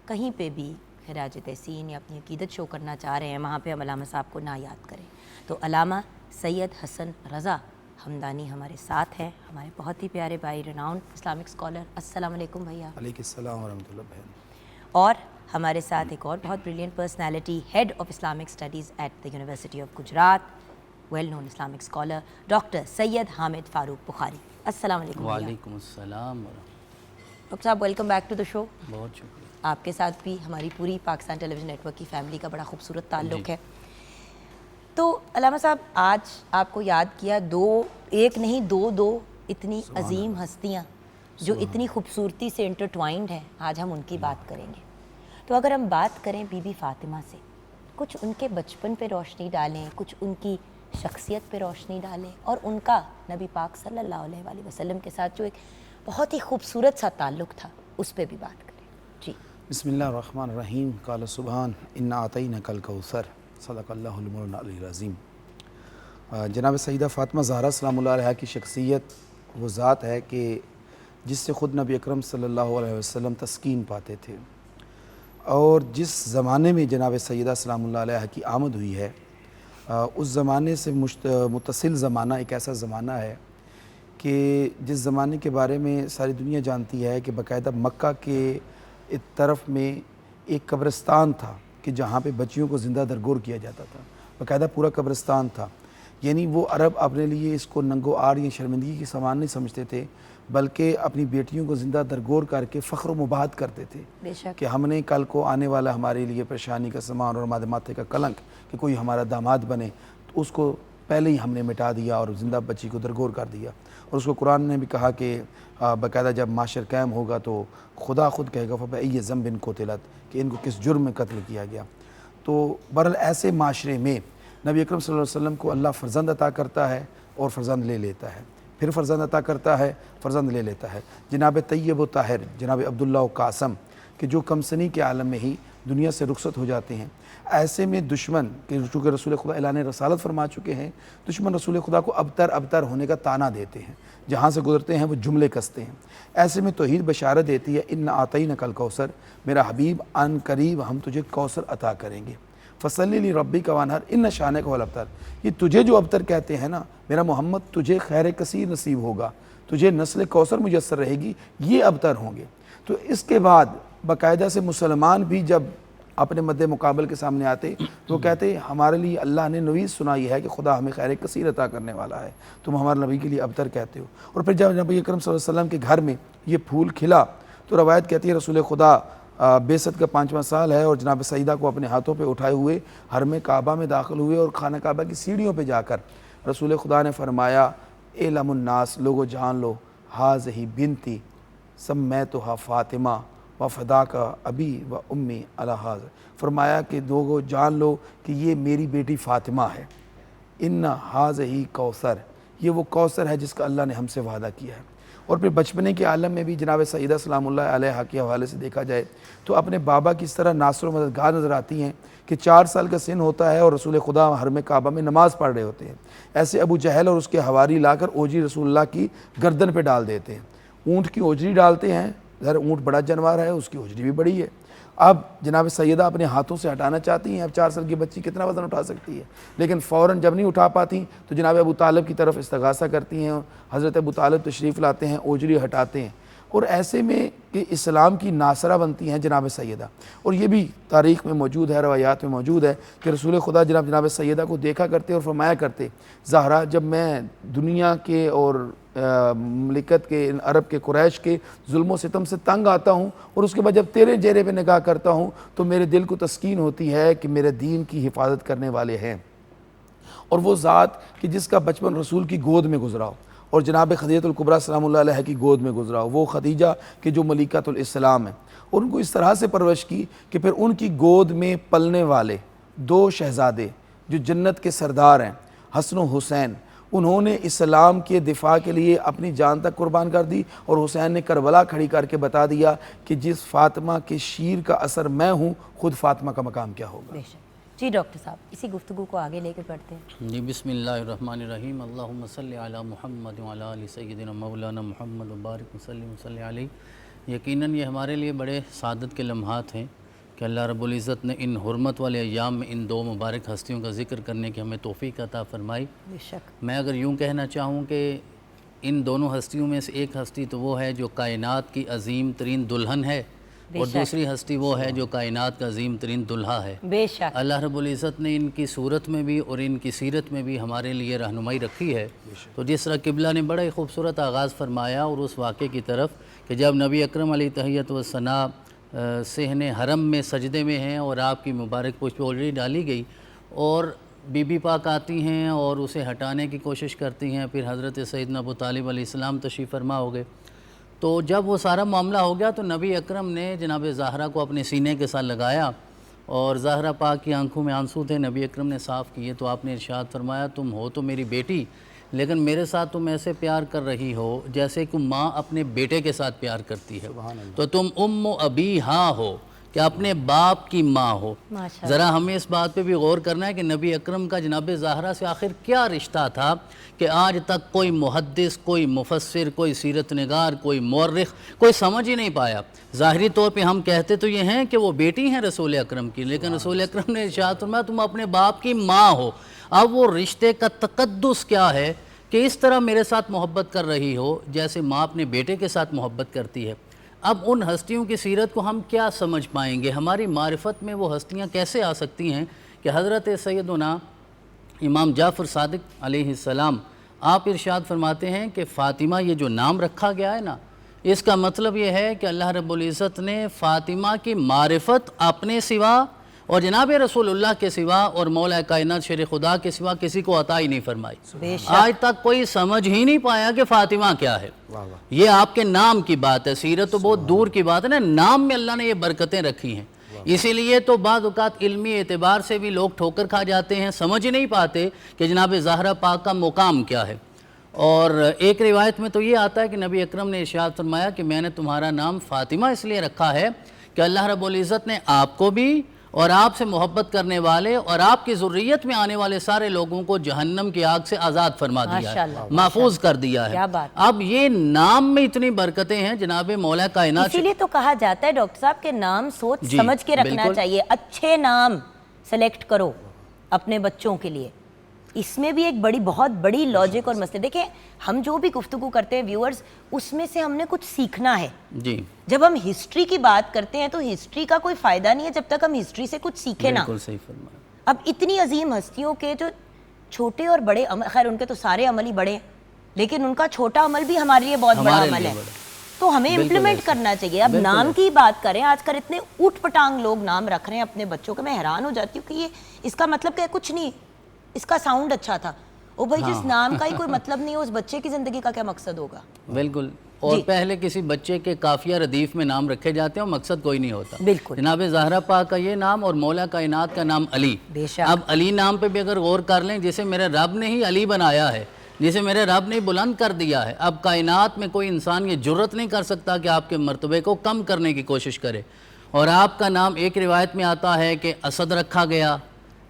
کہیں پہ بھی خراج تحسین یا اپنی عقیدت شو کرنا چاہ رہے ہیں وہاں پہ ہم علامہ صاحب کو نہ یاد کریں. تو علامہ سید حسن رضا ہمدانی ہمارے ساتھ ہیں, ہمارے بہت ہی پیارے بھائی, ریناؤنڈ اسلامک اسکالر. السلام علیکم بھیا. علیکم السلام ورحمۃ اللہ بہن. اور ہمارے ساتھ ایک اور بہت brilliant personality, head of Islamic studies at the university of Gujrat, well known Islamic scholar doctor Syed Hamid Farooq Bukhari. السلام علیکم. وعلیکم السلام. ڈاکٹر صاحب welcome back to the show. بہت شکریہ. آپ کے ساتھ بھی ہماری پوری Pakistan television network کی فیملی کا بڑا خوبصورت تعلق ہے. تو علامہ صاحب آج آپ کو یاد کیا ایک نہیں دو اتنی عظیم ہستیاں جو اتنی خوبصورتی سے انٹرٹوائنڈ ہیں، آج ہم ان کی بات کریں گے۔ تو اگر ہم بات کریں بی بی فاطمہ سے، کچھ ان کے بچپن پہ روشنی ڈالیں، کچھ ان کی شخصیت پہ روشنی ڈالیں، اور ان کا نبی پاک صلی اللہ علیہ وآلہ وسلم کے ساتھ جو ایک بہت ہی خوبصورت سا تعلق تھا، اس پہ بھی بات کریں۔ جی بسم اللہ الرحمن الرحیم۔ قال سبحان انا اعطیناک الکوثر، صدق اللہ المولان العلی العظیم۔ جناب سیدہ فاطمہ زہرا سلام اللہ علیہا کی شخصیت وہ ذات ہے کہ جس سے خود نبی اکرم صلی اللہ علیہ وسلم تسکین پاتے تھے، اور جس زمانے میں جناب سیدہ سلام اللہ علیہا کی آمد ہوئی ہے، اس زمانے سے متصل زمانہ ایک ایسا زمانہ ہے کہ جس زمانے کے بارے میں ساری دنیا جانتی ہے کہ باقاعدہ مکہ کے طرف میں ایک قبرستان تھا کہ جہاں پہ بچیوں کو زندہ درگور کیا جاتا تھا، باقاعدہ پورا قبرستان تھا۔ یعنی وہ عرب اپنے لیے اس کو ننگ و عار یا شرمندگی کی سامان نہیں سمجھتے تھے، بلکہ اپنی بیٹیوں کو زندہ درگور کر کے فخر و مباہت کرتے تھے بے شک کہ ہم نے کل کو آنے والا ہمارے لیے پریشانی کا سامان اور ہمارے ماتھے کا کلنک کہ کوئی ہمارا داماد بنے، تو اس کو پہلے ہی ہم نے مٹا دیا اور زندہ بچی کو درگور کر دیا۔ اور اس کو قرآن نے بھی کہا کہ باقاعدہ جب معاشر قائم ہوگا تو خدا خود کہے گا فَبِأَيِّ ذَنبٍ قُتِلَتْ، کہ ان کو کس جرم میں قتل کیا گیا۔ تو بہرحال ایسے معاشرے میں نبی اکرم صلی اللہ علیہ وسلم کو اللہ فرزند عطا کرتا ہے اور فرزند لے لیتا ہے، پھر فرزند عطا کرتا ہے، فرزند لے لیتا ہے۔ جناب طیب و طاہر، جناب عبداللہ و قاسم، کہ جو کمسنی کے عالم میں ہی دنیا سے رخصت ہو جاتے ہیں۔ ایسے میں دشمن کہ چونکہ رسول خدا اعلان رسالت فرما چکے ہیں، دشمن رسول خدا کو ابتر ہونے کا طعنہ دیتے ہیں، جہاں سے گزرتے ہیں وہ جملے کستے ہیں۔ ایسے میں توحید بشارت دیتی ہے انا اعطیناک الکوثر، میرا حبیب ان قریب ہم تجھے کوثر عطا کریں گے، فصلی لربک وانحر ان شانک هو الابتر۔ یہ تجھے جو ابتر کہتے ہیں نا میرا محمد، تجھے خیر کثیر نصیب ہوگا، تجھے نسل کوثر میسر رہے گی، یہ ابتر ہوں گے۔ تو اس کے بعد باقاعدہ سے مسلمان بھی جب اپنے مد مقابل کے سامنے آتے تو وہ کہتے ہمارے لیے اللہ نے نویز سنائی ہے کہ خدا ہمیں خیر کثیر عطا کرنے والا ہے، تم ہمارے نبی کے لیے ابتر کہتے ہو۔ اور پھر جب نبی اکرم صلی اللہ علیہ وسلم کے گھر میں یہ پھول کھلا تو روایت کہتی ہے رسول خدا بعثت کا 5واں سال ہے اور جناب سیدہ کو اپنے ہاتھوں پہ اٹھائے ہوئے حرم کعبہ میں داخل ہوئے، اور خانہ کعبہ کی سیڑھیوں پہ جا کر رسول خدا نے فرمایا اعلم الناس، لوگو جان لو، ہاذہ بنتی سمیتھا فاطمہ وفداک ابی و امی علی ھذا، فرمایا کہ لوگو جان لو کہ یہ میری بیٹی فاطمہ ہے، ان ھذہ کوثر، یہ وہ کوثر ہے جس کا اللہ نے ہم سے وعدہ کیا ہے۔ اور پھر بچپنے کے عالم میں بھی جناب سیدہ سلام اللہ علیہا کے حوالے سے دیکھا جائے تو اپنے بابا کی اس طرح ناصر و مددگار نظر آتی ہیں کہ 4 سال کا سن ہوتا ہے اور رسول خدا حرم کعبہ میں نماز پڑھ رہے ہوتے ہیں، ایسے ابو جہل اور اس کے حواری لا کر اوجری رسول اللہ کی گردن پہ ڈال دیتے ہیں، اونٹ کی اوجری ڈالتے ہیں، ظاہر اونٹ بڑا جانور ہے، اس کی اوجری بھی بڑی ہے۔ اب جناب سیدہ اپنے ہاتھوں سے ہٹانا چاہتی ہیں، اب 4 سال کی بچی کتنا وزن اٹھا سکتی ہے، لیکن فوراً جب نہیں اٹھا پاتی تو جناب ابو طالب کی طرف استغاثہ کرتی ہیں، حضرت ابو طالب تشریف لاتے ہیں، اوجری ہٹاتے ہیں، اور ایسے میں کہ اسلام کی ناصرہ بنتی ہیں جناب سیدہ۔ اور یہ بھی تاریخ میں موجود ہے، روایات میں موجود ہے کہ رسول خدا جناب سیدہ کو دیکھا کرتے اور فرمایا کرتے زہرا جب میں دنیا کے اور مملکت کے عرب کے قریش کے ظلم و ستم سے تنگ آتا ہوں اور اس کے بعد جب تیرے چہرے پہ نگاہ کرتا ہوں تو میرے دل کو تسکین ہوتی ہے کہ میرے دین کی حفاظت کرنے والے ہیں، اور وہ ذات کہ جس کا بچپن رسول کی گود میں گزرا ہو اور جناب خدیجہ الکبریٰ سلام اللہ علیہ کی گود میں گزرا ہو، وہ خدیجہ کہ جو ملکۃ الاسلام ہے، اور ان کو اس طرح سے پرورش کی کہ پھر ان کی گود میں پلنے والے 2 شہزادے جو جنت کے سردار ہیں، حسن و حسین، انہوں نے اسلام کے دفاع کے لیے اپنی جان تک قربان کر دی، اور حسین نے کربلا کھڑی کر کے بتا دیا کہ جس فاطمہ کے شیر کا اثر میں ہوں، خود فاطمہ کا مقام کیا ہوگا۔ بے شک۔ جی ڈاکٹر صاحب اسی گفتگو کو آگے لے کے بڑھتے ہیں۔ جی بسم اللہ الرحمن الرحیم، اللہم صلی علی محمد وعلی آل سیدنا مولانا محمد وبارک وسلم صلی علیہ۔ یقیناً یہ ہمارے لیے بڑے سعادت کے لمحات ہیں کہ اللہ رب العزت نے ان حرمت والے ایام میں ان 2 مبارک ہستیوں کا ذکر کرنے کی ہمیں توفیق عطا فرمائی۔ بے شک۔ میں اگر یوں کہنا چاہوں کہ ان دونوں ہستیوں میں سے ایک ہستی تو وہ ہے جو کائنات کی عظیم ترین دلہن ہے، اور دوسری ہستی وہ ہے جو کائنات کا عظیم ترین دلہا ہے۔ بے شک۔ اللہ رب العزت نے ان کی صورت میں بھی اور ان کی سیرت میں بھی ہمارے لیے رہنمائی رکھی ہے۔ تو جس طرح قبلہ نے بڑا ہی خوبصورت آغاز فرمایا اور اس واقعے کی طرف کہ جب نبی اکرم علیہ تحیت و ثنا صحن حرم میں سجدے میں ہیں اور آپ کی مبارک پشت پہ اوجری ڈالی گئی اور بی بی پاک آتی ہیں اور اسے ہٹانے کی کوشش کرتی ہیں، پھر حضرت سیدنا ابو طالب علیہ السلام تشریف فرما ہو گئے۔ تو جب وہ سارا معاملہ ہو گیا تو نبی اکرم نے جناب زہرا کو اپنے سینے کے ساتھ لگایا اور زہرا پاک کی آنکھوں میں آنسو تھے، نبی اکرم نے صاف کیے تو آپ نے ارشاد فرمایا تم ہو تو میری بیٹی، لیکن میرے ساتھ تم ایسے پیار کر رہی ہو جیسے کہ ماں اپنے بیٹے کے ساتھ پیار کرتی ہے، تو تم ام ابی ہاں ہو کہ اپنے باپ کی ماں ہو۔ ذرا ہمیں اس بات پہ بھی غور کرنا ہے کہ نبی اکرم کا جناب زہرا سے آخر کیا رشتہ تھا کہ آج تک کوئی محدث، کوئی مفسر، کوئی سیرت نگار، کوئی مورخ، کوئی سمجھ ہی نہیں پایا۔ ظاہری طور پہ ہم کہتے تو یہ ہیں کہ وہ بیٹی ہیں رسول اکرم کی، لیکن رسول اکرم نے ارشاد فرمایا تم اپنے باپ کی ماں ہو۔ اب وہ رشتے کا تقدس کیا ہے کہ اس طرح میرے ساتھ محبت کر رہی ہو جیسے ماں اپنے بیٹے کے ساتھ محبت کرتی ہے۔ اب ان ہستیوں کی سیرت کو ہم کیا سمجھ پائیں گے؟ ہماری معرفت میں وہ ہستیاں کیسے آ سکتی ہیں کہ حضرت سیدنا امام جعفر صادق علیہ السلام آپ ارشاد فرماتے ہیں کہ فاطمہ یہ جو نام رکھا گیا ہے نا، اس کا مطلب یہ ہے کہ اللہ رب العزت نے فاطمہ کی معرفت اپنے سوا اور جناب رسول اللہ کے سوا اور مولا کائنات شیر خدا کے سوا کسی کو عطا ہی نہیں فرمائی۔ آج تک کوئی سمجھ ہی نہیں پایا کہ فاطمہ کیا ہے۔ یہ آپ کے نام کی بات ہے، سیرت تو بہت دور کی بات ہے نا، نام میں اللہ نے یہ برکتیں رکھی ہیں۔ اسی لیے تو بعض اوقات علمی اعتبار سے بھی لوگ ٹھوکر کھا جاتے ہیں، سمجھ ہی نہیں پاتے کہ جناب زہرا پاک کا مقام کیا ہے۔ اور ایک روایت میں تو یہ آتا ہے کہ نبی اکرم نے ارشاد فرمایا کہ میں نے تمہارا نام فاطمہ اس لیے رکھا ہے کہ اللہ رب العزت نے آپ کو بھی اور آپ سے محبت کرنے والے اور آپ کی ذریت میں آنے والے سارے لوگوں کو جہنم کی آگ سے آزاد فرما دیا ہے، محفوظ کر دیا ہے۔ اب یہ نام میں اتنی برکتیں ہیں جناب مولا کائنات۔ اسی لیے تو کہا جاتا ہے ڈاکٹر صاحب کے نام سوچ سمجھ کے رکھنا چاہیے، اچھے نام سلیکٹ کرو اپنے بچوں کے لیے۔ اس میں بھی ایک بہت بڑی لاجک اور مسئلہ، دیکھیں ہم جو بھی گفتگو کرتے ہیں ویورز، اس میں سے ہم نے کچھ سیکھنا ہے۔ جی جب ہم ہسٹری کی بات کرتے ہیں تو ہسٹری کا کوئی فائدہ نہیں ہے جب تک ہم ہسٹری سے کچھ سیکھیں نا۔ بالکل صحیح فرمایا۔ اب اتنی عظیم ہستیوں کے جو چھوٹے اور بڑے عمل، خیر ان کے تو سارے عمل ہی بڑے ہیں، لیکن ان کا چھوٹا عمل بھی ہمارے لیے بہت بڑا عمل ہے، تو ہمیں امپلیمنٹ کرنا چاہیے۔ اب نام کی بات کریں، آج کل اتنے اوٹ پٹانگ لوگ نام رکھ رہے ہیں اپنے بچوں کے، میں حیران ہو جاتی ہوں کہ یہ اس کا مطلب کہ کچھ نہیں، اس کا ساؤنڈ اچھا تھا، او بھائی جس نام کا ہی کوئی مطلب نہیں ہے اس بچے کی زندگی کا کیا مقصد ہوگا؟ بالکل۔ اور پہلے کسی بچے کے قافیہ ردیف میں نام رکھے جاتے ہیں اور مقصد کوئی نہیں ہوتا۔ بالکل جناب زہرا پاک کا یہ نام اور مولا کائنات کا نام علی۔ اب علی نام پہ بھی اگر غور کر لیں، جسے میرے رب نے ہی علی بنایا ہے، جسے میرے رب نے بلند کر دیا ہے، اب کائنات میں کوئی انسان یہ جرت نہیں کر سکتا کہ آپ کے مرتبے کو کم کرنے کی کوشش کرے۔ اور آپ کا نام ایک روایت میں آتا ہے کہ اسد رکھا گیا،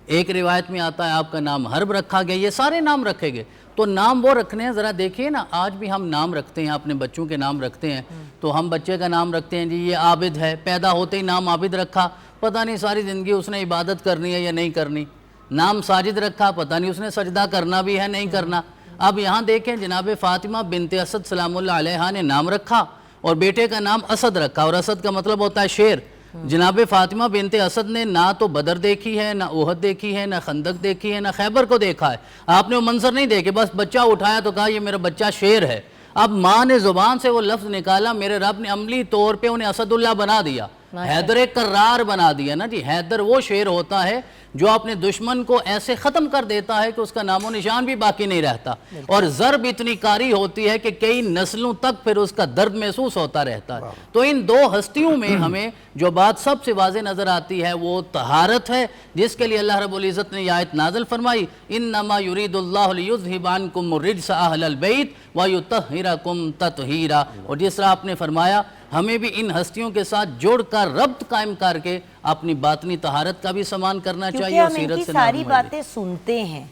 ایک روایت میں آتا ہے آپ کا نام حرب رکھا گیا، یہ سارے نام رکھے گئے۔ تو نام وہ رکھنے ہیں، ذرا دیکھیے نا، آج بھی ہم نام رکھتے ہیں، اپنے بچوں کے نام رکھتے ہیں، تو ہم بچے کا نام رکھتے ہیں جی یہ عابد ہے، پیدا ہوتے ہی نام عابد رکھا، پتہ نہیں ساری زندگی اس نے عبادت کرنی ہے یا نہیں کرنی۔ نام ساجد رکھا، پتہ نہیں اس نے سجدہ کرنا بھی ہے نہیں کرنا۔ اب یہاں دیکھیں جناب فاطمہ بنت اسد سلام اللہ علیہا نے نام رکھا اور بیٹے کا نام اسد رکھا، اور اسد کا مطلب ہوتا ہے شیر۔ جناب فاطمہ بنت اسد نے نہ تو بدر دیکھی ہے، نہ احد دیکھی ہے، نہ خندق دیکھی ہے، نہ خیبر کو دیکھا ہے، آپ نے وہ منظر نہیں دیکھے، بس بچہ اٹھایا تو کہا یہ میرا بچہ شیر ہے۔ اب ماں نے زبان سے وہ لفظ نکالا، میرے رب نے عملی طور پہ انہیں اسد اللہ بنا دیا، حیدر کرار بنا دیا نا جی۔ حیدر وہ شیر ہوتا ہے جو اپنے دشمن کو ایسے ختم کر دیتا ہے کہ اس کا نام و نشان بھی باقی نہیں رہتا، اور ضرب اتنی کاری ہوتی ہے کہ کئی نسلوں تک پھر اس کا درد محسوس ہوتا رہتا ہے۔ تو ان دو ہستیوں میں ہمیں جو بات سب سے واضح نظر آتی ہے وہ طہارت ہے، جس کے لیے اللہ رب العزت نے یہ آیت نازل فرمائی، انما یرید اللہ لیذھب عنکم الرجس اہل البیت ویطہرکم تطہیرا۔ اور جس طرح آپ نے فرمایا ہمیں بھی ان ہستیوں کے ساتھ جوڑ کر ربط قائم کر کے اپنی باطنی طہارت کا بھی سامان کرنا چاہیے، اور کیونکہ ہم ان کی سیرت سے ساری باتیں سنتے ہیں،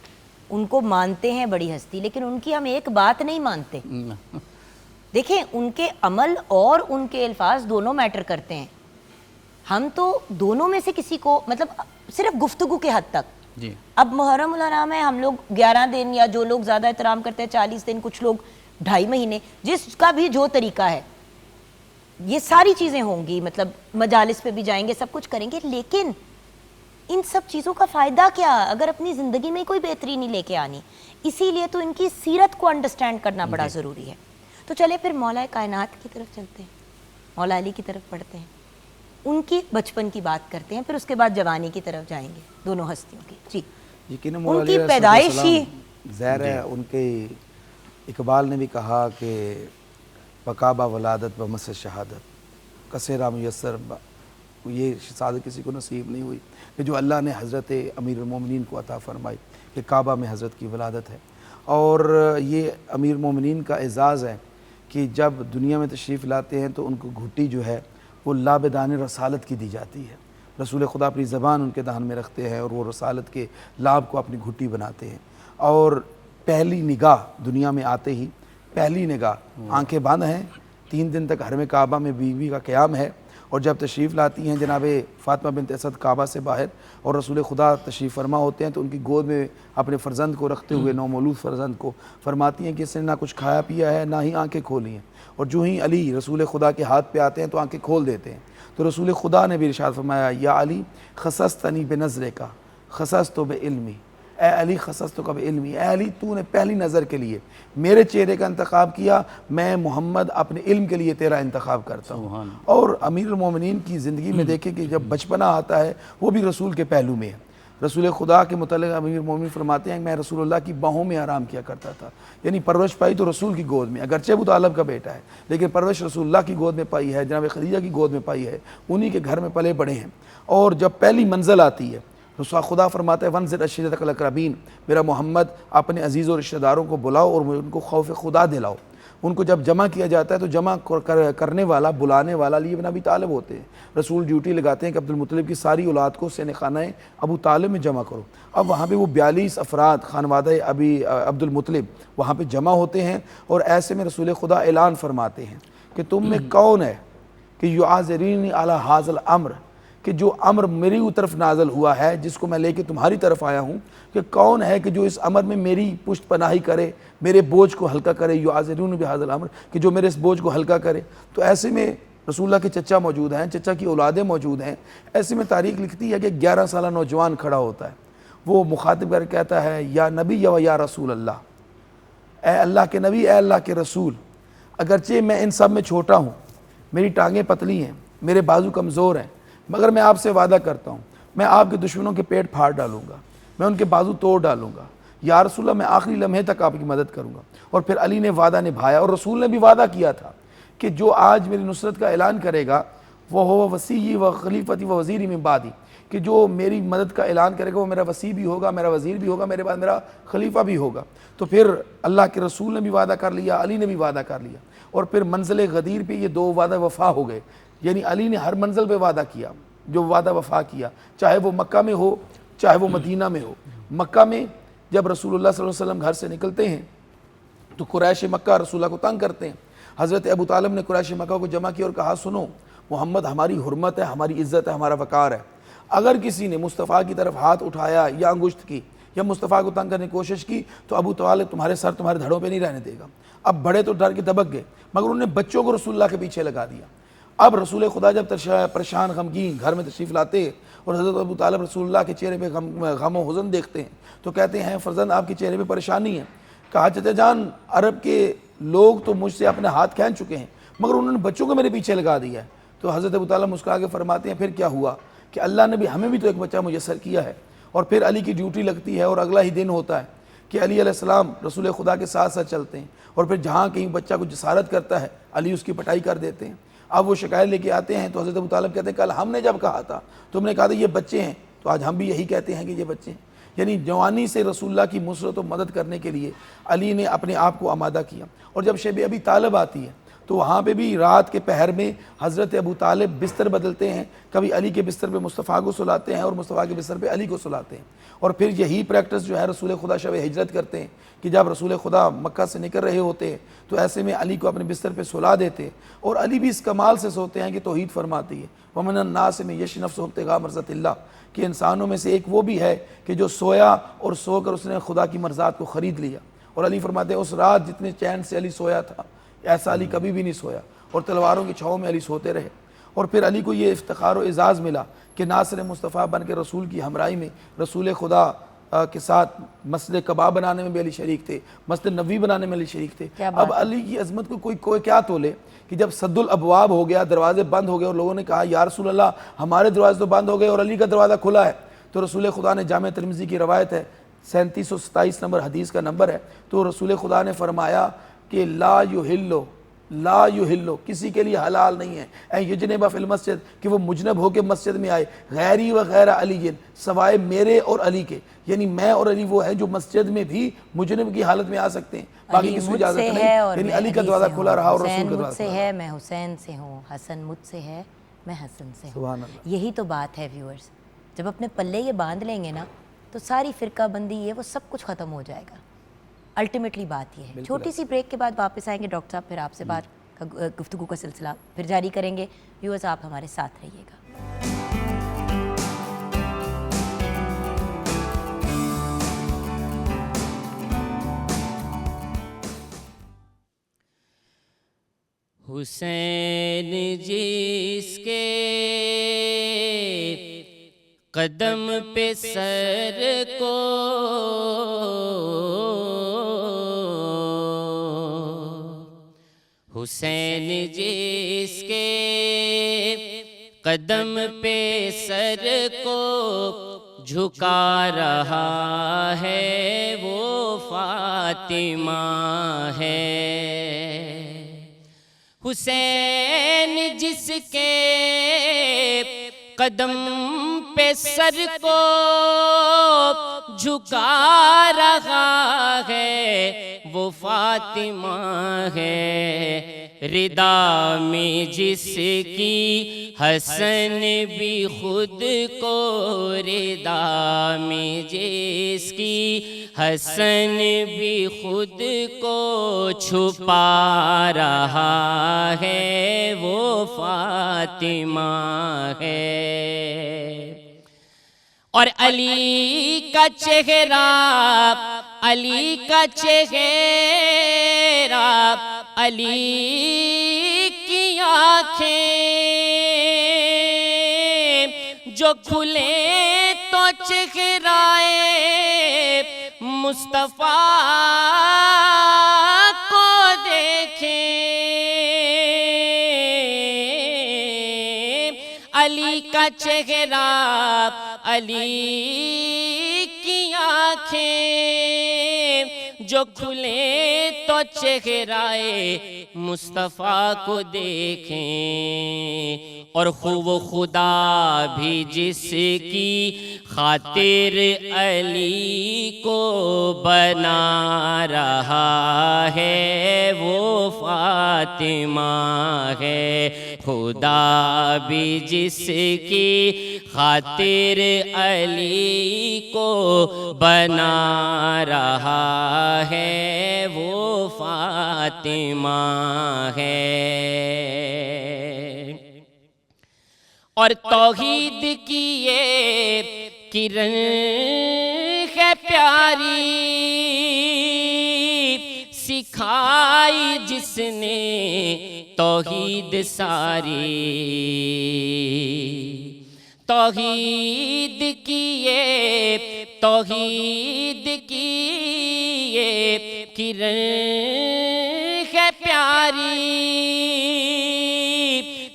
ان کو مانتے ہیں بڑی ہستی، لیکن ان کی ہم ایک بات نہیں مانتے۔ دیکھیں ان کے عمل اور ان کے الفاظ دونوں میٹر کرتے ہیں، ہم تو دونوں میں سے کسی کو، مطلب صرف گفتگو کے حد تک۔ جی اب محرم الحرام ہے، ہم لوگ 11 دن، یا جو لوگ زیادہ احترام کرتے ہیں 40 دن، کچھ لوگ 2.5 مہینے، جس کا بھی جو طریقہ ہے، یہ ساری چیزیں ہوں گی، مطلب مجالس پہ بھی جائیں گے، سب کچھ کریں گے، لیکن ان سب چیزوں کا فائدہ کیا اگر اپنی زندگی میں کوئی بہتری نہیں لے کے آنی؟ اسی لیے تو ان کی سیرت کو انڈرسٹینڈ کرنا بڑا ضروری ہے۔ تو چلے پھر مولا کائنات کی طرف چلتے ہیں، مولا علی کی طرف پڑھتے ہیں، ان کی بچپن کی بات کرتے ہیں، پھر اس کے بعد جوانی کی طرف جائیں گے دونوں ہستیوں کی۔ جی یقیناً ان مولا کی علیہ پیدائش السلام ہی ظاہر ہے ان کے اقبال نے بھی کہا کہ بکعبہ ولادت بمس شہادت کثیرہ میسر یہ شہادت کسی کو نصیب نہیں ہوئی کہ جو اللہ نے حضرت امیر المومنین کو عطا فرمائی کہ کعبہ میں حضرت کی ولادت ہے. اور یہ امیر المومنین کا اعزاز ہے کہ جب دنیا میں تشریف لاتے ہیں تو ان کو گھٹی جو ہے وہ لابدان رسالت کی دی جاتی ہے. رسول خدا اپنی زبان ان کے دہن میں رکھتے ہیں اور وہ رسالت کے لاب کو اپنی گھٹی بناتے ہیں. اور پہلی نگاہ دنیا میں آتے ہی پہلی نگاہ آنکھیں بند ہیں, 3 دن تک حرم کعبہ میں بیوی کا قیام ہے, اور جب تشریف لاتی ہیں جناب فاطمہ بنت اسد کعبہ سے باہر اور رسول خدا تشریف فرما ہوتے ہیں تو ان کی گود میں اپنے فرزند کو رکھتے ہوئے نومولود فرزند کو فرماتی ہیں کہ اس نے نہ کچھ کھایا پیا ہے نہ ہی آنکھیں کھولی ہیں, اور جو ہی علی رسول خدا کے ہاتھ پہ آتے ہیں تو آنکھیں کھول دیتے ہیں. تو رسول خدا نے بھی ارشاد فرمایا یا علی خصصتنی بنظرک خصصت بعلمی, اے علی خصصت کا بعلمی, اے علی تو نے پہلی نظر کے لیے میرے چہرے کا انتخاب کیا, میں محمد اپنے علم کے لیے تیرا انتخاب کرتا ہوں. اور امیر المومنین کی زندگی میں دیکھیں کہ جب بچپنا آتا ہے وہ بھی رسول کے پہلو میں ہے. رسول خدا کے متعلق امیر المومنین فرماتے ہیں کہ میں رسول اللہ کی باہوں میں آرام کیا کرتا تھا, یعنی پرورش پائی تو رسول کی گود میں, اگرچہ ابو طالب کا بیٹا ہے لیکن پرورش رسول اللہ کی گود میں پائی ہے, جناب خدیجہ کی گود میں پائی ہے, انہی کے گھر میں پلے بڑے ہیں. اور جب پہلی منزل آتی ہے رسول خدا فرماتا ہے وَانذِرْ عَشِيرَتَكَ الْأَقْرَبِينَ, میرا محمد اپنے عزیز و رشتہ داروں کو بلاؤ اور ان کو خوف خدا دلاؤ. ان کو جب جمع کیا جاتا ہے تو جمع کرنے والا بلانے والا علی بن ابی طالب ہوتے ہیں. رسول ڈیوٹی لگاتے ہیں کہ عبد المطلب کی ساری اولاد کو سینہ خانہ ابو طالب میں جمع کرو. اب وہاں پہ وہ 42 افراد خانوادہ عبد المطلب وہاں پہ جمع ہوتے ہیں, اور ایسے میں رسول خدا اعلان فرماتے ہیں کہ تم میں کون ہے کہ یعاذرینی علی ھذا الامر, کہ جو امر میری طرف نازل ہوا ہے جس کو میں لے کے تمہاری طرف آیا ہوں, کہ کون ہے کہ جو اس امر میں میری پشت پناہی کرے, میرے بوجھ کو ہلکا کرے, یعاذرون بہذا الامر, کہ جو میرے اس بوجھ کو ہلکا کرے. تو ایسے میں رسول اللہ کے چچا موجود ہیں, چچا کی اولادیں موجود ہیں. ایسے میں تاریخ لکھتی ہے کہ 11 سالہ نوجوان کھڑا ہوتا ہے, وہ مخاطب کر کہتا ہے یا نبی و یا رسول اللہ, اے اللہ کے نبی, اے اللہ کے رسول, اگرچہ میں ان سب میں چھوٹا ہوں, میری ٹانگیں پتلی ہیں, میرے بازو کمزور ہیں, مگر میں آپ سے وعدہ کرتا ہوں میں آپ کے دشمنوں کے پیٹ پھاڑ ڈالوں گا, میں ان کے بازو توڑ ڈالوں گا. یا رسول اللہ میں آخری لمحے تک آپ کی مدد کروں گا. اور پھر علی نے وعدہ نبھایا, اور رسول نے بھی وعدہ کیا تھا کہ جو آج میری نصرت کا اعلان کرے گا وہ ہو وصی و خلیفتی و وزیری من بعدی, کہ جو میری مدد کا اعلان کرے گا وہ میرا وصی بھی ہوگا, میرا وزیر بھی ہوگا, میرے بعد میرا خلیفہ بھی ہوگا. تو پھر اللہ کے رسول نے بھی وعدہ کر لیا, علی نے بھی وعدہ کر لیا, اور پھر منزل غدیر پہ یہ 2 وعدہ وفا ہو گئے. یعنی علی نے ہر منزل پہ وعدہ کیا, جو وعدہ وفا کیا, چاہے وہ مکہ میں ہو چاہے وہ مدینہ میں ہو. مکہ میں جب رسول اللہ صلی اللہ علیہ وسلم گھر سے نکلتے ہیں تو قریش مکہ رسول اللہ کو تنگ کرتے ہیں. حضرت ابو طالب نے قریش مکہ کو جمع کیا اور کہا سنو, محمد ہماری حرمت ہے, ہماری عزت ہے, ہمارا وقار ہے, اگر کسی نے مصطفیٰ کی طرف ہاتھ اٹھایا یا انگشت کی یا مصطفیٰ کو تنگ کرنے کی کوشش کی تو ابو طالب تمہارے سر تمہارے دھڑوں پہ نہیں رہنے دے گا. اب بڑے تو ڈر کے دبک گئے, مگر انہوں نے بچوں کو رسول اللہ کے پیچھے لگا دیا. اب رسول خدا جب پریشان غمگین گھر میں تشریف لاتے اور حضرت ابو طالب رسول اللہ کے چہرے پہ غم و حزن دیکھتے ہیں تو کہتے ہیں فرزند آپ کے چہرے پہ پریشانی ہے. کہا چچا جان عرب کے لوگ تو مجھ سے اپنے ہاتھ کھینچ چکے ہیں مگر انہوں نے بچوں کو میرے پیچھے لگا دیا ہے. تو حضرت ابو طالب مسکرا کے فرماتے ہیں پھر کیا ہوا کہ اللہ نے بھی ہمیں بھی تو ایک بچہ میسر کیا ہے. اور پھر علی کی ڈیوٹی لگتی ہے اور اگلا ہی دن ہوتا ہے کہ علی علیہ السلام رسول خدا کے ساتھ ساتھ چلتے ہیں, اور پھر جہاں کہیں بچہ کو جسارت کرتا ہے علی اس کی پٹائی کر دیتے ہیں. اب وہ شکایت لے کے آتے ہیں تو حضرت ابو طالب کہتے ہیں کل ہم نے جب کہا تھا تم نے کہا تھا یہ بچے ہیں, تو آج ہم بھی یہی کہتے ہیں کہ یہ بچے ہیں. یعنی جوانی سے رسول اللہ کی نصرت و مدد کرنے کے لیے علی نے اپنے آپ کو آمادہ کیا. اور جب شب ابی طالب آتی ہے تو وہاں پہ بھی رات کے پہر میں حضرت ابو طالب بستر بدلتے ہیں, کبھی علی کے بستر پہ مصطفیٰ کو سلاتے ہیں اور مصطفیٰ کے بستر پہ علی کو سلاتے ہیں. اور پھر یہی پریکٹس جو ہے رسول خدا شب ہجرت کرتے ہیں کہ جب رسول خدا مکہ سے نکل رہے ہوتے ہیں تو ایسے میں علی کو اپنے بستر پہ سلا دیتے ہیں, اور علی بھی اس کمال سے سوتے ہیں کہ توحید فرماتی ہے وَمِنَ النَّاسِ مَن يَشْرِي نَفْسَهُ ابْتِغَاءَ مَرْضَاتِ اللَّهِ, کہ انسانوں میں سے ایک وہ بھی ہے کہ جو سویا اور سو کر اس نے خدا کی مرضات کو خرید لیا. اور علی فرماتے ہیں اس رات جتنے چین سے علی سویا تھا ایسا علی کبھی بھی نہیں سویا, اور تلواروں کی چھاؤں میں علی سوتے رہے. اور پھر علی کو یہ افتخار و اعزاز ملا کہ ناصر مصطفیٰ بن کے رسول کی ہمراہی میں رسول خدا کے ساتھ مسجد قباء بنانے میں بھی علی شریک تھے, مسجد نبوی بنانے میں علی شریک تھے. اب علی کی عظمت کو کوئی کیا تولے کہ جب سد الابواب ہو گیا, دروازے بند ہو گئے اور لوگوں نے کہا یا رسول اللہ ہمارے دروازے تو بند ہو گئے اور علی کا دروازہ کھلا ہے, تو رسول خدا نے جامع ترمذی کی روایت ہے 3727 نمبر حدیث کا نمبر ہے، تو رسول خدا نے فرمایا کہ لا یحلو کسی کے لیے حلال نہیں ہے اے یجنب فی المسجد کہ وہ مجنب ہو کے مسجد میں آئے، غیری و غیر علی سوائے میرے اور علی کے، یعنی میں اور علی وہ ہیں جو مسجد میں بھی مجنب کی حالت میں آ سکتے ہیں، باقی کسی کو اجازت نہیں، یعنی علی کا دروازہ کھلا رہا اور رسول کا مجھ سے ہے میں حسین سے ہوں، حسن مجھ سے ہے میں حسن سے ہوں. سبحان اللہ. یہی تو بات ہے ویورز، جب اپنے پلے یہ باندھ لیں گے نا تو ساری فرقہ بندی یہ وہ سب کچھ ختم ہو جائے گا. الٹیمیٹلی بات یہ ہے. چھوٹی سی بریک کے بعد واپس آئیں گے ڈاکٹر صاحب، پھر آپ سے بات گفتگو کا سلسلہ پھر جاری کریں گے. ویورز آپ ہمارے ساتھ رہیے گا. حسین جس کے قدم پہ سر کو حسین جس کے قدم پہ سر کو جھکا رہا ہے وہ فاطمہ ہے. حسین جس کے قدم پہ سر کو جھکا رہا ہے وہ فاطمہ ہے. ردا میں جس کی حسن بھی خود کو ردا میں جس کی حسن بھی خود کو چھپا رہا ہے وہ فاطمہ ہے. اور علی کا چہرہ علی کا چہرہ علی کی آنکھیں جو کھلے تو چہرہ مصطفیٰ کو دیکھیں. علی کا چہرہ علی کی آنکھیں جو کھلے تو چہرہ مصطفیٰ کو دیکھیں. اور وہ خدا بھی جس کی خاطر علی کو بنا رہا ہے وہ فاطمہ ہے. خدا بھی جس کی خاطر علی کو بنا رہا ہے وہ فاطمہ ہے. اور توحید کی یہ کرن ہے پیاری سکھائی جس نے توحید ساری. توحید کی یہ توحید کی یہ کرن ہے پیاری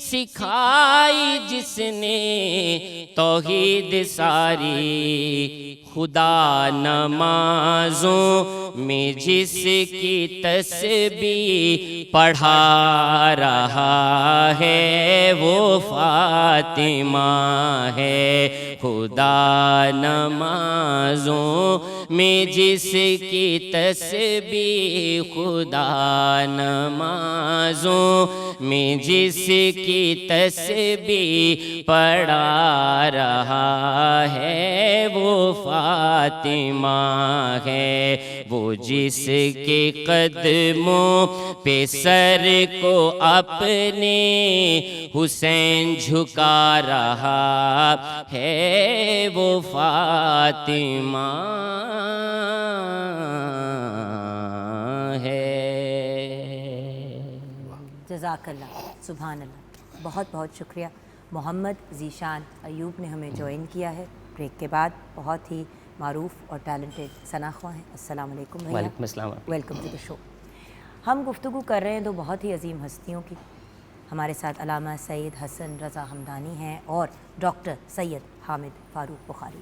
سکھائی جس نے توحید ساری. خدا نمازوں میں جس کی تسبیح پڑھا رہا ہے وہ فاطمہ ہے. خدا نمازوں میں جس کی تسبیح خدا نمازوں میں جس کی تسبیح پڑھا رہا ہے وہ فاطمہ ہے. وہ جس کے قدموں پہ سر کو اپنے حسین جھکا رہا ہے وہ فاطمہ ہے. جزاک اللہ، سبحان اللہ. بہت بہت شکریہ. محمد ذیشان ایوب نے ہمیں جوائن کیا ہے بریک کے بعد. بہت ہی معروف اور ٹیلنٹڈ ثنا خواں ہیں. السلام علیکم بھیا. وعلیکم السلام. ویلکم ٹو دا شو. ہم گفتگو کر رہے ہیں دو بہت ہی عظیم ہستیوں کی. ہمارے ساتھ علامہ سید حسن رضا ہمدانی ہیں اور ڈاکٹر سید حامد فاروق بخاری.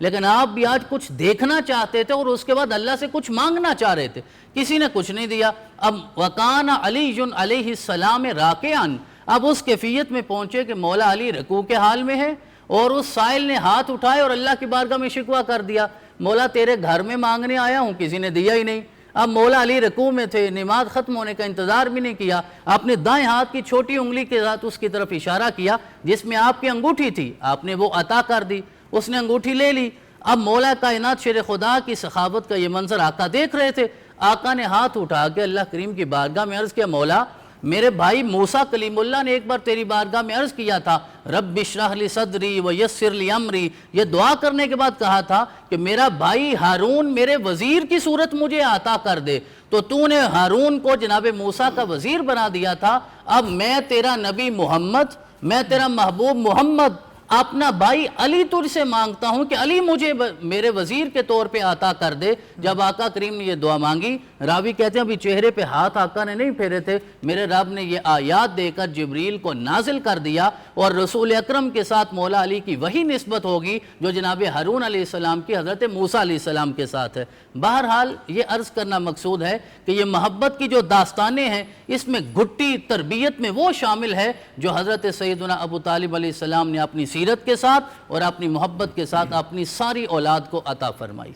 لیکن آپ بھی آج کچھ دیکھنا چاہتے تھے اور اس کے بعد اللہ سے کچھ مانگنا چاہ رہے تھے، کسی نے کچھ نہیں دیا۔ اب وَقَانَ عَلِيٌّ عَلَيْهِ السَّلَامِ رَاكِعًا، اب اس کیفیت میں پہنچے کہ مولا علی رکوع کے حال میں ہے اور اس سائل نے ہاتھ اٹھائے اور اللہ کی بارگاہ میں شکوہ کر دیا، مولا تیرے گھر میں مانگنے آیا ہوں، کسی نے دیا ہی نہیں۔ اب مولا علی رکوع میں تھے، نماز ختم ہونے کا انتظار بھی نہیں کیا، اپنے دائیں ہاتھ کی چھوٹی انگلی کے ساتھ اس کی طرف اشارہ کیا جس میں آپ کی انگوٹھی تھی، آپ نے وہ عطا کر دی، اس نے انگوٹھی لے لی۔ اب مولا کائنات شیر خدا کی سخاوت کا یہ منظر آقا دیکھ رہے تھے، آقا نے ہاتھ اٹھا کے اللہ کریم کی بارگاہ میں عرض کیا، مولا میرے بھائی موسیٰ کلیم اللہ نے ایک بار تیری بارگاہ میں عرض کیا تھا، رب اشرح لی صدری ویسر لی امری، یہ دعا کرنے کے بعد کہا تھا کہ میرا بھائی ہارون میرے وزیر کی صورت مجھے عطا کر دے، تو نے ہارون کو جناب موسیٰ کا وزیر بنا دیا تھا، اب میں تیرا نبی محمد، میں تیرا محبوب محمد اپنا بھائی علی تجھ سے مانگتا ہوں کہ علی مجھے میرے وزیر کے طور پہ عطا کر دے۔ جب آقا کریم نے یہ دعا مانگی، راوی کہتے ہیں ابھی چہرے پہ ہاتھ آقا نے نہیں پھیرے تھے، میرے رب نے یہ آیات دے کر جبریل کو نازل کر دیا اور رسول اکرم کے ساتھ مولا علی کی وہی نسبت ہوگی جو جناب ہارون علیہ السلام کی حضرت موسیٰ علیہ السلام کے ساتھ ہے۔ بہرحال یہ عرض کرنا مقصود ہے کہ یہ محبت کی جو داستانیں ہیں، اس میں گھٹی تربیت میں وہ شامل ہے جو حضرت سیدنا ابو طالب علیہ السلام نے اپنی سیرت کے ساتھ اور اپنی محبت کے ساتھ اپنی ساری اولاد کو عطا فرمائی۔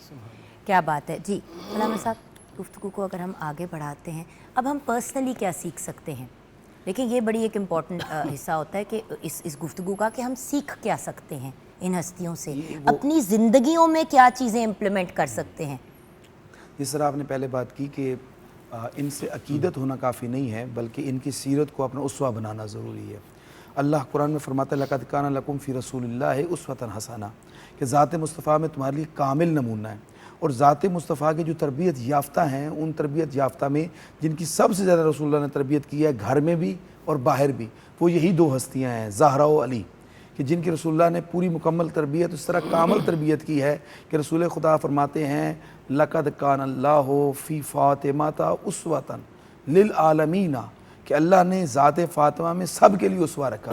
کیا بات ہے جی علامہ صاحب، گفتگو کو اگر ہم آگے بڑھاتے ہیں، اب ہم پرسنلی کیا سیکھ سکتے ہیں؟ لیکن یہ بڑی ایک امپورٹنٹ حصہ ہوتا ہے کہ اس گفتگو کا کہ ہم سیکھ کیا سکتے ہیں ان ہستیوں سے، اپنی زندگیوں میں کیا چیزیں امپلیمنٹ کر سکتے ہیں۔ جس طرح آپ نے پہلے بات کی کہ ان سے عقیدت ہونا کافی نہیں ہے بلکہ ان کی سیرت کو اپنا اسوہ بنانا ضروری ہے۔ اللہ قرآن میں فرماتا ہے لَقَدْ كَانَ لَكُمْ فِي رَسُولِ اللَّهِ أُسْوَةً حَسَنَةً کہ ذات مصطفیٰ میں تمہارے لیے کامل نمونہ ہے، اور ذات مصطفیٰ کے جو تربیت یافتہ ہیں، ان تربیت یافتہ میں جن کی سب سے زیادہ رسول اللہ نے تربیت کی ہے گھر میں بھی اور باہر بھی، وہ یہی دو ہستیاں ہیں، زہرا و علی، کہ جن کی رسول اللہ نے پوری مکمل تربیت اس طرح کامل تربیت کی ہے کہ رسول خدا فرماتے ہیں لَقَدْ كَانَ اللَّهُ فِي فَاطِمَةَ أُسْوَةً لِلْعَالَمِينَ کہ اللہ نے ذات فاطمہ میں سب کے لیے اسوہ رکھا۔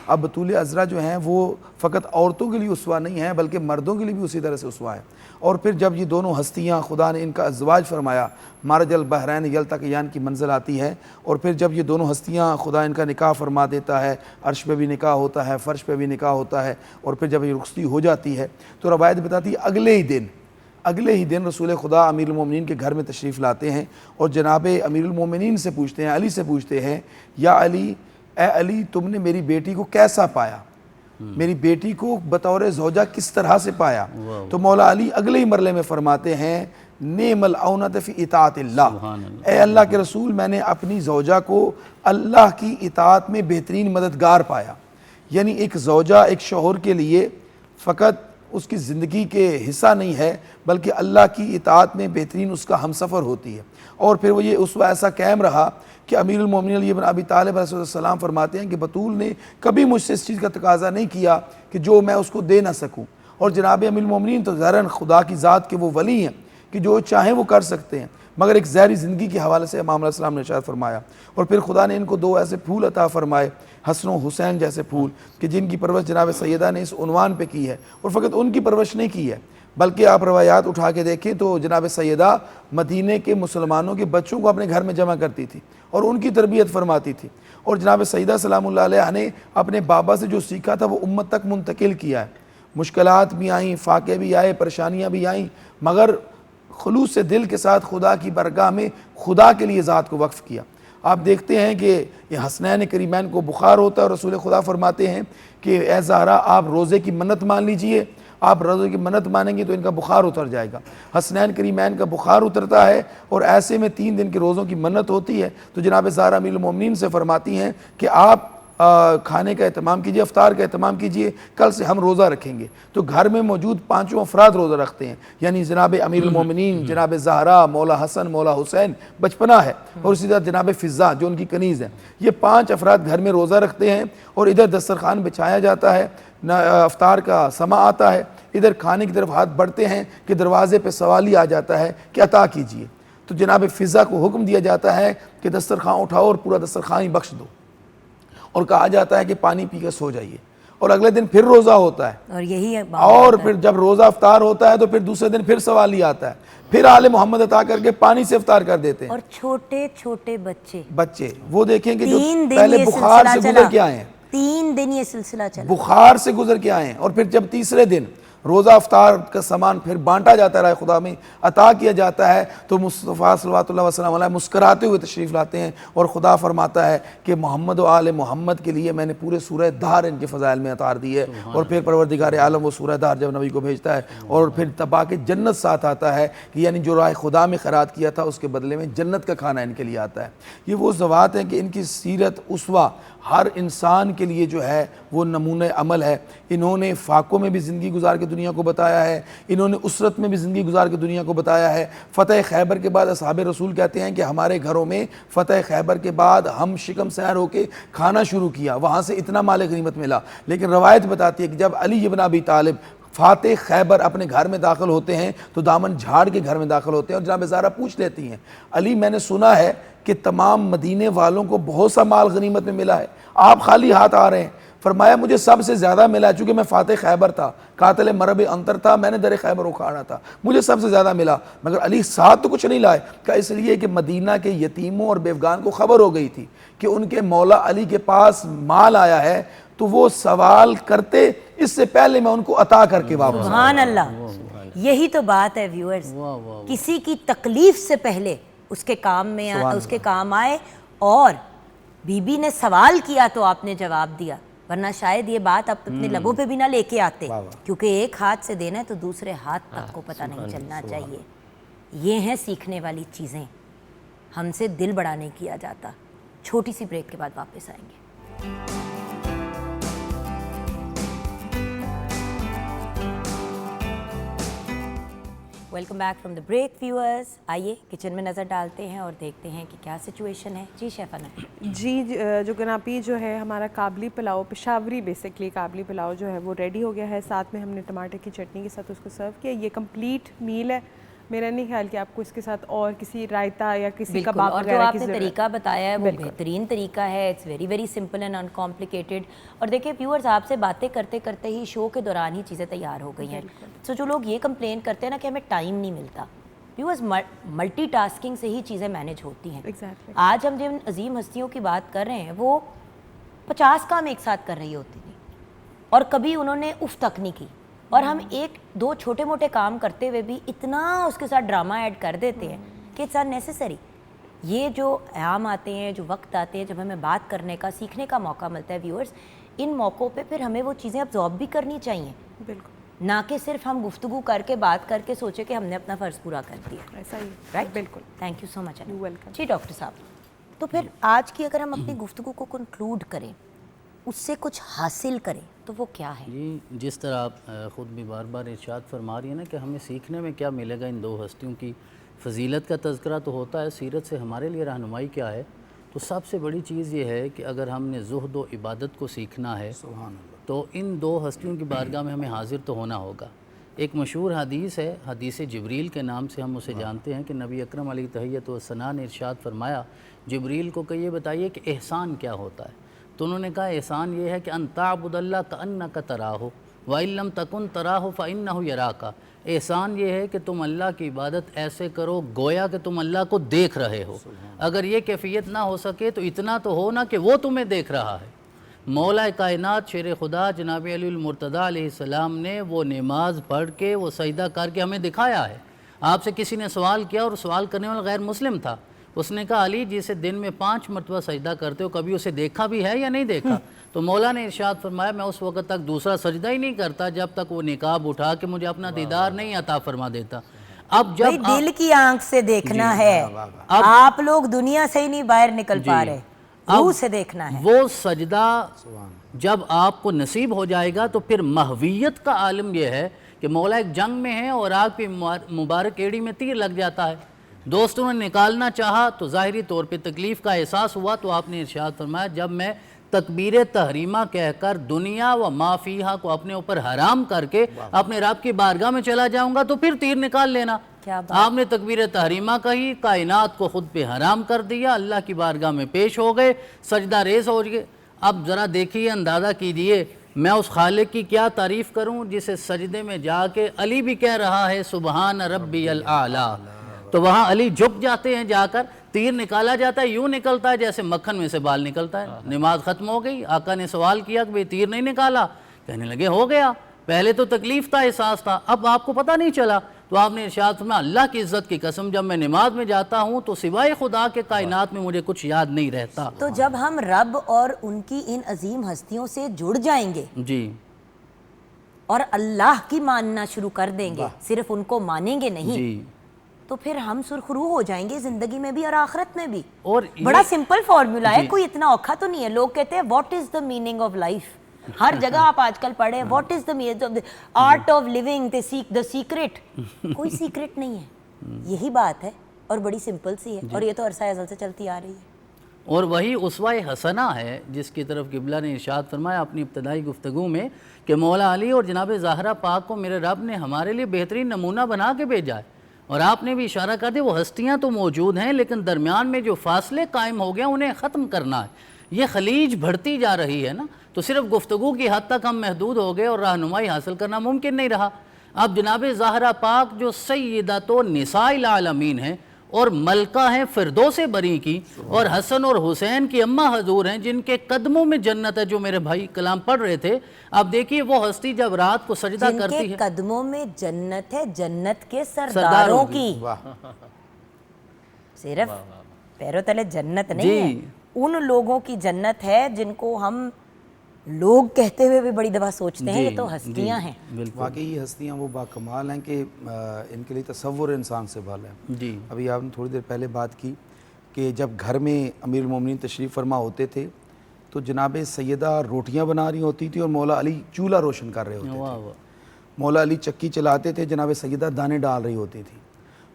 اب بطول عذرا جو ہیں وہ فقط عورتوں کے لیے اسوہ نہیں ہیں بلکہ مردوں کے لیے بھی اسی طرح سے اسوہ ہے۔ اور پھر جب یہ دونوں ہستیاں خدا نے ان کا ازدواج فرمایا، مرج البحرین یلتقیان کی منزل آتی ہے، اور پھر جب یہ دونوں ہستیاں خدا ان کا نکاح فرما دیتا ہے، عرش پہ بھی نکاح ہوتا ہے، فرش پہ بھی نکاح ہوتا ہے، اور پھر جب یہ رخصتی ہو جاتی ہے تو روایت بتاتی ہے اگلے ہی دن رسول خدا امیر المومنین کے گھر میں تشریف لاتے ہیں اور جناب امیر المومنین سے پوچھتے ہیں، علی سے پوچھتے ہیں، یا علی، اے علی تم نے میری بیٹی کو کیسا پایا، میری بیٹی کو بطور زوجہ کس طرح سے پایا؟ تو مولا علی اگلے ہی مرلے میں فرماتے ہیں نعم العونۃ فی اطاعت اللہ، اے اللہ کے رسول میں نے اپنی زوجہ کو اللہ کی اطاعت میں بہترین مددگار پایا۔ یعنی ایک زوجہ ایک شوہر کے لیے فقط اس کی زندگی کے حصہ نہیں ہے بلکہ اللہ کی اطاعت میں بہترین اس کا ہمسفر ہوتی ہے۔ اور پھر وہ یہ اسوہ ایسا قائم رہا کہ امیر المومنین علی بن ابی طالب علیہ السلام فرماتے ہیں کہ بطول نے کبھی مجھ سے اس چیز کا تقاضا نہیں کیا کہ جو میں اس کو دے نہ سکوں، اور جناب امیر المومنین تو ظاہراً خدا کی ذات کے وہ ولی ہیں کہ جو چاہیں وہ کر سکتے ہیں، مگر ایک ظاہری زندگی کے حوالے سے امام علیہ السلام نے ارشاد فرمایا۔ اور پھر خدا نے ان کو دو ایسے پھول عطا فرمائے، حسن و حسین جیسے پھول، کہ جن کی پرورش جناب سیدہ نے اس عنوان پہ کی ہے، اور فقط ان کی پرورش نہیں کی ہے بلکہ آپ روایات اٹھا کے دیکھیں تو جناب سیدہ مدینے کے مسلمانوں کے بچوں کو اپنے گھر میں جمع کرتی تھی اور ان کی تربیت فرماتی تھی، اور جناب سیدہ سلام اللہ علیہ نے اپنے بابا سے جو سیکھا تھا وہ امت تک منتقل کیا ہے۔ مشکلات بھی آئیں، فاقے بھی آئے، پریشانیاں بھی آئیں، مگر خلوص سے دل کے ساتھ خدا کی بارگاہ میں خدا کے لیے ذات کو وقف کیا۔ آپ دیکھتے ہیں کہ یہ حسنین کریمین کو بخار ہوتا ہے اور رسول خدا فرماتے ہیں کہ اے زہرا آپ روزے کی منت مان لیجئے، آپ روزے کی منت مانیں گے تو ان کا بخار اتر جائے گا۔ حسنین کریمین کا بخار اترتا ہے اور ایسے میں 3 دن کے روزوں کی منت ہوتی ہے، تو جناب زہرا امیر المومنین سے فرماتی ہیں کہ آپ کھانے کا اہتمام کیجئے، افطار کا اہتمام کیجئے، کل سے ہم روزہ رکھیں گے۔ تو گھر میں موجود 5 افراد روزہ رکھتے ہیں، یعنی جناب امیر المومنین، جناب زہرا، مولا حسن، مولا حسین بچپنا ہے، اور اسی طرح جناب فضہ جو ان کی کنیز ہیں، یہ 5 افراد گھر میں روزہ رکھتے ہیں، اور ادھر دسترخوان بچھایا جاتا ہے، افطار کا سماع آتا ہے، ادھر کھانے کی طرف ہاتھ بڑھتے ہیں کہ دروازے پہ سوالی آ جاتا ہے کہ عطا کیجئے، تو جناب فضہ کو حکم دیا جاتا ہے کہ دسترخوان اٹھاؤ اور پورا دسترخوان ہی بخش دو، اور کہا جاتا ہے کہ پانی پی کر سو جائیے، اور اگلے دن پھر روزہ ہوتا ہے, اور یہی ہے اور پھر جب روزہ افطار ہوتا ہے تو پھر دوسرے دن پھر سوالی آتا ہے, پھر آل محمد عطا کر کے پانی سے افطار کر دیتے ہیں. اور چھوٹے چھوٹے بچے وہ دیکھیں کہ جو 3 دن پہلے یہ بخار سے سلسلہ گزر چلا, کے آئے ہیں, 3 دن یہ سلسلہ چلا, بخار سے گزر کے آئے ہیں, اور پھر جب تیسرے دن روزہ افطار کا سامان پھر بانٹا جاتا ہے, رائے خدا میں عطا کیا جاتا ہے, تو مصطفیٰ صلی اللہ علیہ وسلم علیہ مسکراتے ہوئے تشریف لاتے ہیں, اور خدا فرماتا ہے کہ محمد و آل محمد کے لیے میں نے پورے سورہ دہر ان کے فضائل میں اتار دی ہے. اور پھر پروردگار عالم وہ سورہ دہر جب نبی کو بھیجتا ہے, اور پھر تبا کے جنت ساتھ آتا ہے, کہ یعنی جو رائے خدا میں خیرات کیا تھا اس کے بدلے میں جنت کا کھانا ان کے لیے آتا ہے. یہ وہ ذوات ہیں کہ ان کی سیرت اسوہ ہر انسان کے لیے جو ہے وہ نمونہ عمل ہے. انہوں نے فاقوں میں بھی زندگی گزار کے دنیا کو بتایا ہے, انہوں نے اسرت میں بھی زندگی گزار کے دنیا کو بتایا ہے. فتح خیبر کے بعد اصحاب رسول کہتے ہیں کہ ہمارے گھروں میں فتح خیبر کے بعد ہم شکم سیر ہو کے کھانا شروع کیا, وہاں سے اتنا مال غنیمت ملا. لیکن روایت بتاتی ہے کہ جب علی ابن ابی طالب فاتح خیبر اپنے گھر میں داخل ہوتے ہیں تو دامن جھاڑ کے گھر میں داخل ہوتے ہیں, اور جناب زہرا پوچھ لیتی ہیں, علی میں نے سنا ہے کہ تمام مدینے والوں کو بہت سا مال غنیمت میں ملا ہے, آپ خالی ہاتھ آ رہے ہیں. فرمایا مجھے سب سے زیادہ ملا, چونکہ میں فاتح خیبر تھا, قاتل مرب انتر تھا, میں نے در خیبر اکھاڑا تھا, مجھے سب سے زیادہ ملا. مگر علی ساتھ تو کچھ نہیں لائے, کہ اس لیے کہ مدینہ کے یتیموں اور بیوگان کو خبر ہو گئی تھی کہ ان کے مولا علی کے پاس مال آیا ہے, تو وہ سوال کرتے اس سے پہلے میں ان کو عطا کر کے واپس. سبحان اللہ, یہی تو بات ہے ویورز, کسی کی تکلیف سے پہلے اس کے کام میں اس کے کام آئے, اور بی بی نے سوال کیا تو آپ نے جواب دیا, ورنہ شاید یہ بات آپ اپنے لبوں پہ بھی نہ لے کے آتے, کیونکہ ایک ہاتھ سے دینا ہے تو دوسرے ہاتھ تک کو پتہ نہیں چلنا چاہیے. یہ ہیں سیکھنے والی چیزیں, ہم سے دل بڑا نہیں کیا جاتا. چھوٹی سی بریک کے بعد واپس آئیں گے. Welcome back from the break viewers. آئیے کچن میں نظر ڈالتے ہیں اور دیکھتے ہیں کہ کیا سچویشن ہے. جی شیفا نے جی جو گناپی جو ہے ہمارا کابلی پلاؤ, پشاوری بیسکلی کابلی پلاؤ جو ہے وہ ریڈی ہو گیا ہے. ساتھ میں ہم نے ٹماٹر کی چٹنی کے ساتھ اس کو سرو کیا. یہ کمپلیٹ میل ہے, میرا نہیں خیال کہ آپ کو اس کے ساتھ اور کسی رائتا یا کسی کباب اور جو وغیرہ آپ کی نے ضرورت طریقہ بتایا ہے وہ بہترین طریقہ ہے. It's very very simple and uncomplicated. اور دیکھیں ویورز, آپ سے باتیں کرتے کرتے ہی شو کے دوران ہی چیزیں تیار ہو گئی ہیں. سو جو لوگ یہ کمپلین کرتے ہیں نا کہ ہمیں ٹائم نہیں ملتا, ویورز ملٹی ٹاسکنگ سے ہی چیزیں مینیج ہوتی ہیں. آج ہم جن عظیم ہستیوں کی بات کر رہے ہیں وہ 50 کام ایک ساتھ کر رہی ہوتی تھی, اور کبھی انہوں نے اف تک نہیں کی, اور ہم 1-2 چھوٹے موٹے کام کرتے ہوئے بھی اتنا اس کے ساتھ ڈرامہ ایڈ کر دیتے ہیں کہ اٹس اننیسیسری. یہ جو ایام آتے ہیں, جو وقت آتے ہیں جب ہمیں بات کرنے کا, سیکھنے کا موقع ملتا ہے ویورز, ان موقعوں پہ پھر ہمیں وہ چیزیں ابزارب بھی کرنی چاہیے, بالکل, نہ کہ صرف ہم گفتگو کر کے بات کر کے سوچے کہ ہم نے اپنا فرض پورا کر دیا. ایسا ہی رائٹ, بالکل. Thank you so much. Welcome. جی ڈاکٹر صاحب, تو پھر آج کی اگر ہم اپنی گفتگو کو کنکلوڈ کریں, اس سے کچھ حاصل کریں, تو وہ کیا ہے؟ جی جس طرح آپ خود بھی بار بار ارشاد فرما رہی ہیں نا کہ ہمیں سیکھنے میں کیا ملے گا, ان 2 ہستیوں کی فضیلت کا تذکرہ تو ہوتا ہے, سیرت سے ہمارے لیے رہنمائی کیا ہے. تو سب سے بڑی چیز یہ ہے کہ اگر ہم نے زہد و عبادت کو سیکھنا ہے تو ان 2 ہستیوں کی بارگاہ میں ہمیں حاضر تو ہونا ہوگا. ایک مشہور حدیث ہے, حدیث جبریل کے نام سے ہم اسے جانتے ہیں, کہ نبی اکرم علیہ تحیت و ثنا نے ارشاد فرمایا جبریل کو کہ یہ بتائیے کہ احسان کیا ہوتا ہے. تو انہوں نے کہا احسان یہ ہے کہ ان تعبد اللہ کأنک تراہ وَإِن لَمْ تَكُنْ تَرَاهُ فَإِنَّهُ يَرَاكَ. احسان یہ ہے کہ تم اللہ کی عبادت ایسے کرو گویا کہ تم اللہ کو دیکھ رہے ہو. اگر یہ کیفیت نہ ہو سکے تو اتنا تو ہو نا کہ وہ تمہیں دیکھ رہا ہے. مولا کائنات شیر خدا جناب علی المرتضیٰ علیہ السلام نے وہ نماز پڑھ کے, وہ سجدہ کر کے ہمیں دکھایا ہے. آپ سے کسی نے سوال کیا اور سوال کرنے والا غیر مسلم تھا, اس نے کہا علی جسے دن میں 5 مرتبہ سجدہ کرتے ہو کبھی اسے دیکھا بھی ہے یا نہیں دیکھا؟ تو مولا نے ارشاد فرمایا میں اس وقت تک دوسرا سجدہ ہی نہیں کرتا جب تک وہ نقاب اٹھا کے مجھے اپنا دیدار نہیں عطا فرما دیتا. اب جب دل کی آنکھ سے دیکھنا ہے, آپ لوگ دنیا سے ہی نہیں باہر نکل پا رہے, روح سے دیکھنا ہے. وہ سجدہ جب آپ کو نصیب ہو جائے گا تو پھر محویت کا عالم یہ ہے کہ مولا ایک جنگ میں ہے اور آگ پہ مبارک ایڑی میں تیر لگ جاتا ہے. دوستوں نے نکالنا چاہا تو ظاہری طور پہ تکلیف کا احساس ہوا, تو آپ نے ارشاد فرمایا جب میں تکبیر تحریمہ کہہ کر دنیا و ما فیہا کو اپنے اوپر حرام کر کے اپنے رب کی بارگاہ میں چلا جاؤں گا تو پھر تیر نکال لینا. آپ نے تکبیر تحریمہ کہی, کائنات کو خود پہ حرام کر دیا, اللہ کی بارگاہ میں پیش ہو گئے, سجدہ ریز ہو گئے. اب ذرا دیکھیے, اندازہ کیجئے میں اس خالق کی کیا تعریف کروں جسے سجدے میں جا کے علی بھی کہہ رہا ہے سبحان ربی الاعلیٰ. تو وہاں علی جھک جاتے ہیں جا کر, تیر نکالا جاتا ہے, یوں نکلتا ہے جیسے مکھن میں سے بال نکلتا ہے. نماز ختم ہو گئی, آقا نے سوال کیا کہ بھئی تیر نہیں نکالا, کہنے لگے ہو گیا, پہلے تو تکلیف تھا, احساس تھا, اب آپ کو پتہ نہیں چلا. تو آپ نے ارشاد فرمایا اللہ کی عزت کی قسم جب میں نماز میں جاتا ہوں تو سوائے خدا کے کائنات میں مجھے کچھ یاد نہیں رہتا. تو جب ہم رب اور ان کی ان عظیم ہستیوں سے جڑ جائیں گے جی اور اللہ کی ماننا شروع کر دیں گے, صرف ان کو مانیں گے نہیں, جی تو پھر ہم سرخرو ہو جائیں گے زندگی میں بھی اور آخرت میں بھی. اور بڑا سمپل فارمولا ہے, کوئی اتنا اوکھا تو نہیں ہے. لوگ کہتے ہیں what is the meaning of life, ہر جگہ آپ آج کل پڑھیں what is the art of living, the secret. کوئی سیکرٹ نہیں ہے, یہی بات ہے اور بڑی سمپل سی ہے, اور یہ تو عرصہ ازل سے چلتی آ رہی ہے. اور وہی اسوہ حسنہ ہے جس کی طرف قبلہ نے ارشاد فرمایا اپنی ابتدائی گفتگو میں کہ مولا علی اور جناب زہرا پاک کو میرے رب نے ہمارے لیے بہترین نمونہ بنا کے بھیجا ہے. اور آپ نے بھی اشارہ کر دیا وہ ہستیاں تو موجود ہیں لیکن درمیان میں جو فاصلے قائم ہو گیا انہیں ختم کرنا ہے. یہ خلیج بڑھتی جا رہی ہے نا, تو صرف گفتگو کی حد تک ہم محدود ہو گئے اور رہنمائی حاصل کرنا ممکن نہیں رہا. اب جناب زہرا پاک جو سیدۃ نساء العالمین ہیں اور ملکہ ہیں فردوس بری کی, اور حسن اور حسین کی اماں حضور ہیں جن کے قدموں میں جنت ہے, جو میرے بھائی کلام پڑھ رہے تھے. اب دیکھیے وہ ہستی جب رات کو سجدہ کرتی ہے, جن کے قدموں میں جنت ہے, جنت کے سرداروں کی, صرف پیروں تلے جنت نہیں ہے, ان لوگوں کی جنت ہے جن کو ہم لوگ کہتے ہوئے بھی بڑی دفعہ سوچتے ہیں یہ تو ہستیاں ہیں. واقعی یہ ہستیاں وہ باکمال ہیں کہ ان کے لیے تصور انسان سے بالا ہے. جی ابھی آپ نے تھوڑی دیر پہلے بات کی کہ جب گھر میں امیر المومنین تشریف فرما ہوتے تھے تو جناب سیدہ روٹیاں بنا رہی ہوتی تھی اور مولا علی چولہا روشن کر رہے ہوتے تھے. مولا علی چکی چلاتے تھے, جناب سیدہ دانے ڈال رہی ہوتی تھی.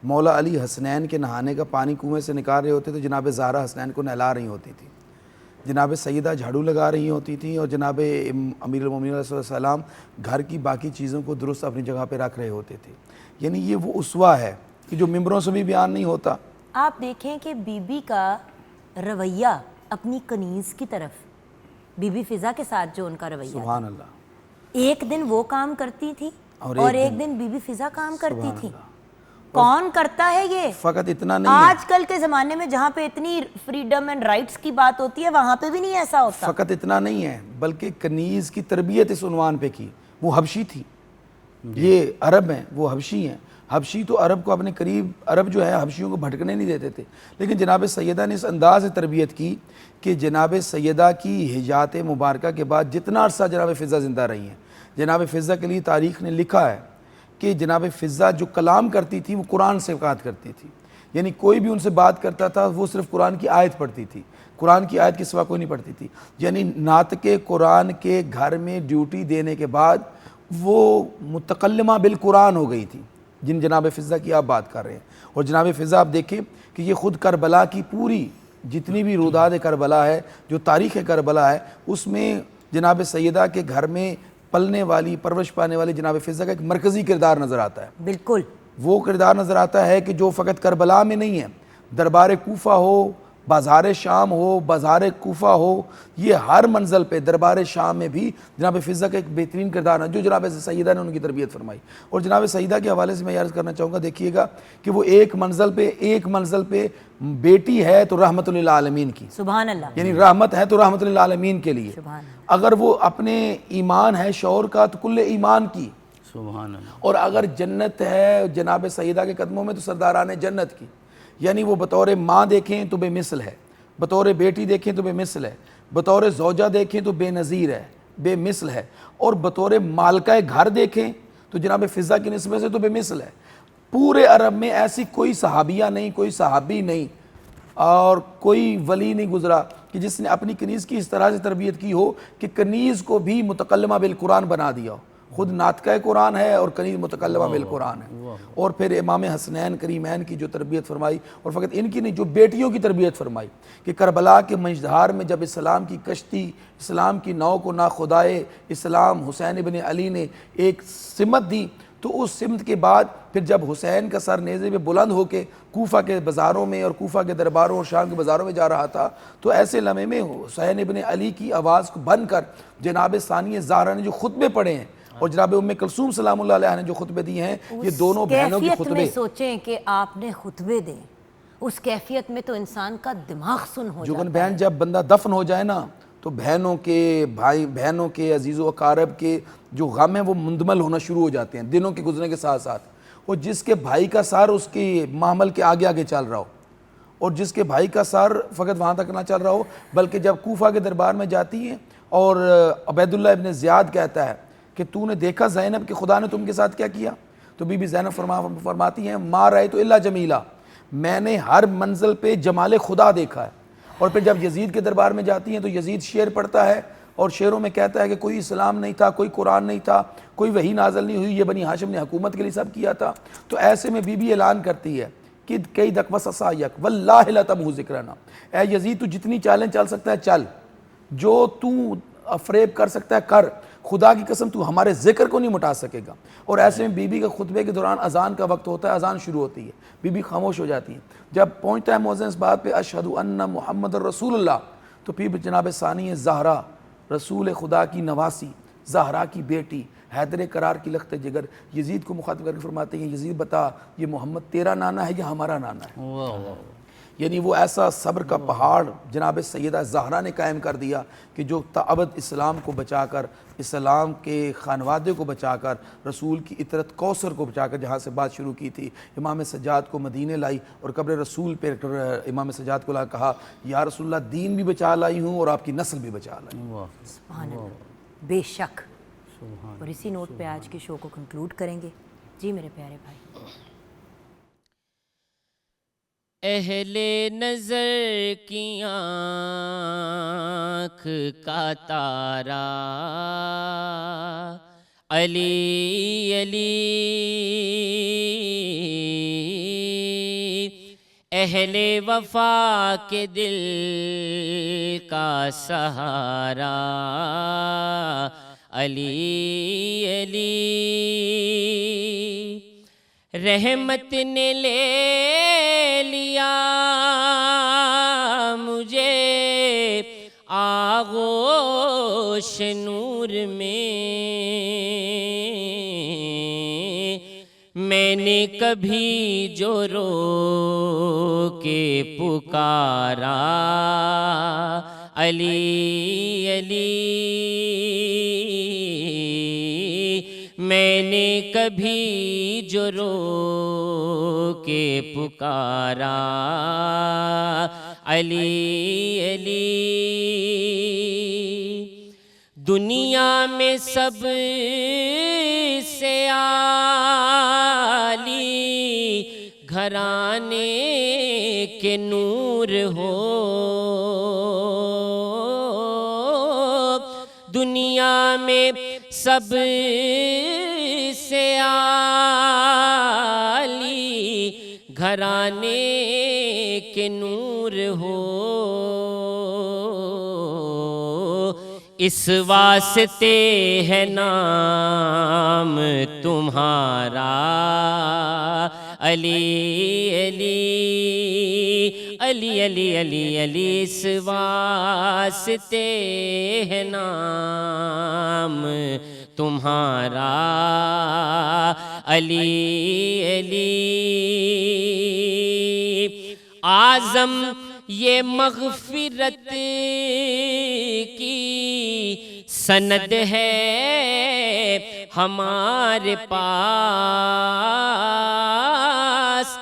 مولا علی حسنین کے نہانے کا پانی کنویں سے نکال رہے ہوتے تھے, جناب زہرا حسنین کو نہلا رہی ہوتی تھی. جناب سیدہ جھاڑو لگا رہی ہوتی تھیں اور جناب امیر المومنین علیہ السلام گھر کی باقی چیزوں کو درست اپنی جگہ پہ رکھ رہے ہوتے تھے. یعنی یہ وہ اسوہ ہے کہ جو ممبروں سے بھی بیان نہیں ہوتا. آپ دیکھیں کہ بی بی کا رویہ اپنی کنیز کی طرف, بی بی فضا کے ساتھ جو ان کا رویہ, سبحان اللہ, ایک دن وہ کام کرتی تھی اور ایک دن بی بی فضا کام کرتی تھی. کون کرتا ہے یہ؟ فقط اتنا نہیں, آج کل کے زمانے میں جہاں پہ اتنی فریڈم اینڈ رائٹس کی بات ہوتی ہے وہاں پہ بھی نہیں ایسا ہوتا. فقط اتنا نہیں ہے بلکہ کنیز کی تربیت اس عنوان پہ کی. وہ حبشی تھی, یہ عرب ہیں, وہ حبشی ہیں. حبشی تو عرب کو اپنے قریب, عرب جو ہے حبشیوں کو بھٹکنے نہیں دیتے تھے, لیکن جناب سیدہ نے اس انداز سے تربیت کی کہ جناب سیدہ کی ہجات مبارکہ کے بعد جتنا عرصہ جناب فضا زندہ رہی ہیں, جناب فضا کے لیے تاریخ نے لکھا ہے کہ جناب فضا جو کلام کرتی تھی وہ قرآن سے بات کرتی تھی. یعنی کوئی بھی ان سے بات کرتا تھا وہ صرف قرآن کی آیت پڑھتی تھی, قرآن کی آیت کے سوا کوئی نہیں پڑھتی تھی. یعنی ناطق قرآن کے گھر میں ڈیوٹی دینے کے بعد وہ متکلمہ بالقرآن ہو گئی تھی, جن جناب فضا کی آپ بات کر رہے ہیں. اور جناب فضا آپ دیکھیں کہ یہ خود کربلا کی پوری جتنی بھی روداد کربلا ہے, جو تاریخ کربلا ہے, اس میں جناب سیدہ کے گھر میں پلنے والی, پرورش پانے والی جناب فضا کا ایک مرکزی کردار نظر آتا ہے. بالکل وہ کردار نظر آتا ہے کہ جو فقط کربلا میں نہیں ہے, دربار کوفہ ہو, بازار شام ہو, بازار کوفہ ہو, یہ ہر منزل پہ دربار شام میں بھی جناب فضا کا ایک بہترین کردار ہے جو جناب سیدہ نے ان کی تربیت فرمائی. اور جناب سیدہ کے حوالے سے میں عرض کرنا چاہوں گا, دیکھیے گا کہ وہ ایک منزل پہ بیٹی ہے تو رحمت للعالمین کی, سبحان اللہ, یعنی رحمت ہے تو رحمت للعالمین کے لیے. اگر وہ اپنے ایمان ہے شعور کا تو کل ایمان کی, سبحان اللہ. اور اگر جنت ہے جناب سیدہ کے قدموں میں تو سرداران جنت کی. یعنی وہ بطور ماں دیکھیں تو بے مثل ہے, بطور بیٹی دیکھیں تو بے مثل ہے, بطور زوجہ دیکھیں تو بے نظیر ہے, بے مثل ہے, اور بطور مالکہ گھر دیکھیں تو جناب فضا کی نسبت سے تو بے مثل ہے. پورے عرب میں ایسی کوئی صحابیہ نہیں, کوئی صحابی نہیں اور کوئی ولی نہیں گزرا کہ جس نے اپنی کنیز کی اس طرح سے تربیت کی ہو کہ کنیز کو بھی متکلمہ بالقرآن بنا دیا ہو. خود ناطقہ قرآن ہے اور کنیز متکلمہ بالقرآن ہے. اور پھر امام حسنین کریمین کی جو تربیت فرمائی, اور فقط ان کی نہیں جو بیٹیوں کی تربیت فرمائی, کہ کربلا کے منجدھار میں جب اسلام کی کشتی, اسلام کی ناؤ کو نا خدائے اسلام حسین ابن علی نے ایک سمت دی تو اس سمت کے بعد پھر جب حسین کا سر نیزے پہ بلند ہو کے کوفہ کے بازاروں میں اور کوفہ کے درباروں اور شام کے بازاروں میں جا رہا تھا، تو ایسے لمحے میں حسین ابن علی کی آواز کو بن کر جناب ثانیہ زہرا نے جو خطبے پڑھے ہیں اور جناب ام کلثوم سلام اللہ علیہ نے جو خطبے دیے ہیں، یہ دونوں بہنوں کے کیفیت خطبے. میں سوچیں کہ آپ نے خطبے دیں، اس کیفیت میں تو انسان کا دماغ سن ہو جوگن جاتا بہن جب بندہ دفن ہو جائے نا تو بہنوں کے بھائی بہنوں کے عزیز و اقارب کے جو غم ہیں وہ مندمل ہونا شروع ہو جاتے ہیں دنوں کے گزرنے کے ساتھ ساتھ. اور جس کے بھائی کا سر اس کے معامل کے آگے آگے چل رہا ہو، اور جس کے بھائی کا سر فقط وہاں تک نہ چل رہا ہو بلکہ جب کوفہ کے دربار میں جاتی ہیں اور عبید اللہ ابن زیاد کہتا ہے کہ تو نے دیکھا زینب کہ خدا نے تم کے ساتھ کیا کیا، تو بی بی زینب فرماتی ہیں ما رأیت الا جمیلا، میں نے ہر منزل پہ جمال خدا دیکھا ہے. اور پھر جب یزید کے دربار میں جاتی ہیں تو یزید شعر پڑھتا ہے اور شعروں میں کہتا ہے کہ کوئی اسلام نہیں تھا، کوئی قرآن نہیں تھا، کوئی وحی نازل نہیں ہوئی، یہ بنی ہاشم نے حکومت کے لیے سب کیا تھا. تو ایسے میں بی بی اعلان کرتی ہے کہ کئی دک وسسایک واللہ لا تمہو ذکرنا، اے یزید تو جتنی چالیں چل سکتا ہے چل، جو تو فریب کر سکتا ہے کر، خدا کی قسم تو ہمارے ذکر کو نہیں مٹا سکے گا. اور ایسے میں بی بی کا خطبے کے دوران اذان کا وقت ہوتا ہے، اذان شروع ہوتی ہے، بی بی خاموش ہو جاتی ہے. جب پہنچتا ہے مؤذن اس بات پہ اشہد ان محمد رسول اللہ، تو پھر جناب ثانیہ زہرا رسول خدا کی نواسی، زہرا کی بیٹی، حیدر قرار کی لخت جگر، یزید کو مخاطب کر کے فرماتے ہیں یزید بتا یہ محمد تیرا نانا ہے یا ہمارا نانا ہے. واہ واہ. یعنی وہ ایسا صبر کا پہاڑ جناب سیدہ زہرا نے قائم کر دیا کہ جو تابد اسلام کو بچا کر، اسلام کے خانوادے کو بچا کر، رسول کی اطرت کوثر کو بچا کر جہاں سے بات شروع کی تھی، امام سجاد کو مدینے لائی اور قبر رسول پہ امام سجاد کو لا کہا یا رسول اللہ دین بھی بچا لائی ہوں اور آپ کی نسل بھی بچا لائی ہوں. سبحان اللہ، بے شک. اور اسی نوٹ پہ آج کے شو کو کنکلوڈ کریں گے. جی میرے پیارے بھائی. اہل نظر کی آنکھ کا تارا علی علی، اہل وفا کے دل کا سہارا علی علی، رحمت نے لے لیا مجھے آغوش نور میں نے کبھی جو رو کے پکارا علی علی، میں نے کبھی جو رو کے پکارا علی علی، دنیا میں سب سے عالی گھرانے کے نور ہو، دنیا میں سب سے عالی گھرانے کے نور ہو، اس واسطے ہے نام تمہارا علی علی علی علی علی علی، اس واسطے ہے نام تمہارا علی علی، اعظم یہ مغفرت کی سند ہے ہمارے پاس،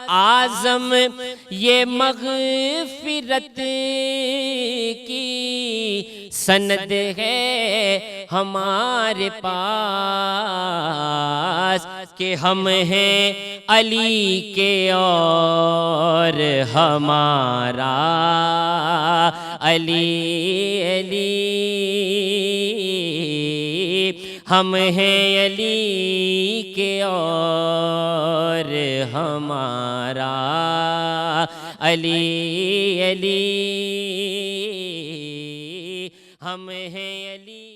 اعظم یہ مغفرت کی سند ہے ہمارے پاس، کہ ہم ہیں علی کے اور ہمارا علی علی، ہم ہیں علی کے اور ہمارا علی علی، ہم ہیں علی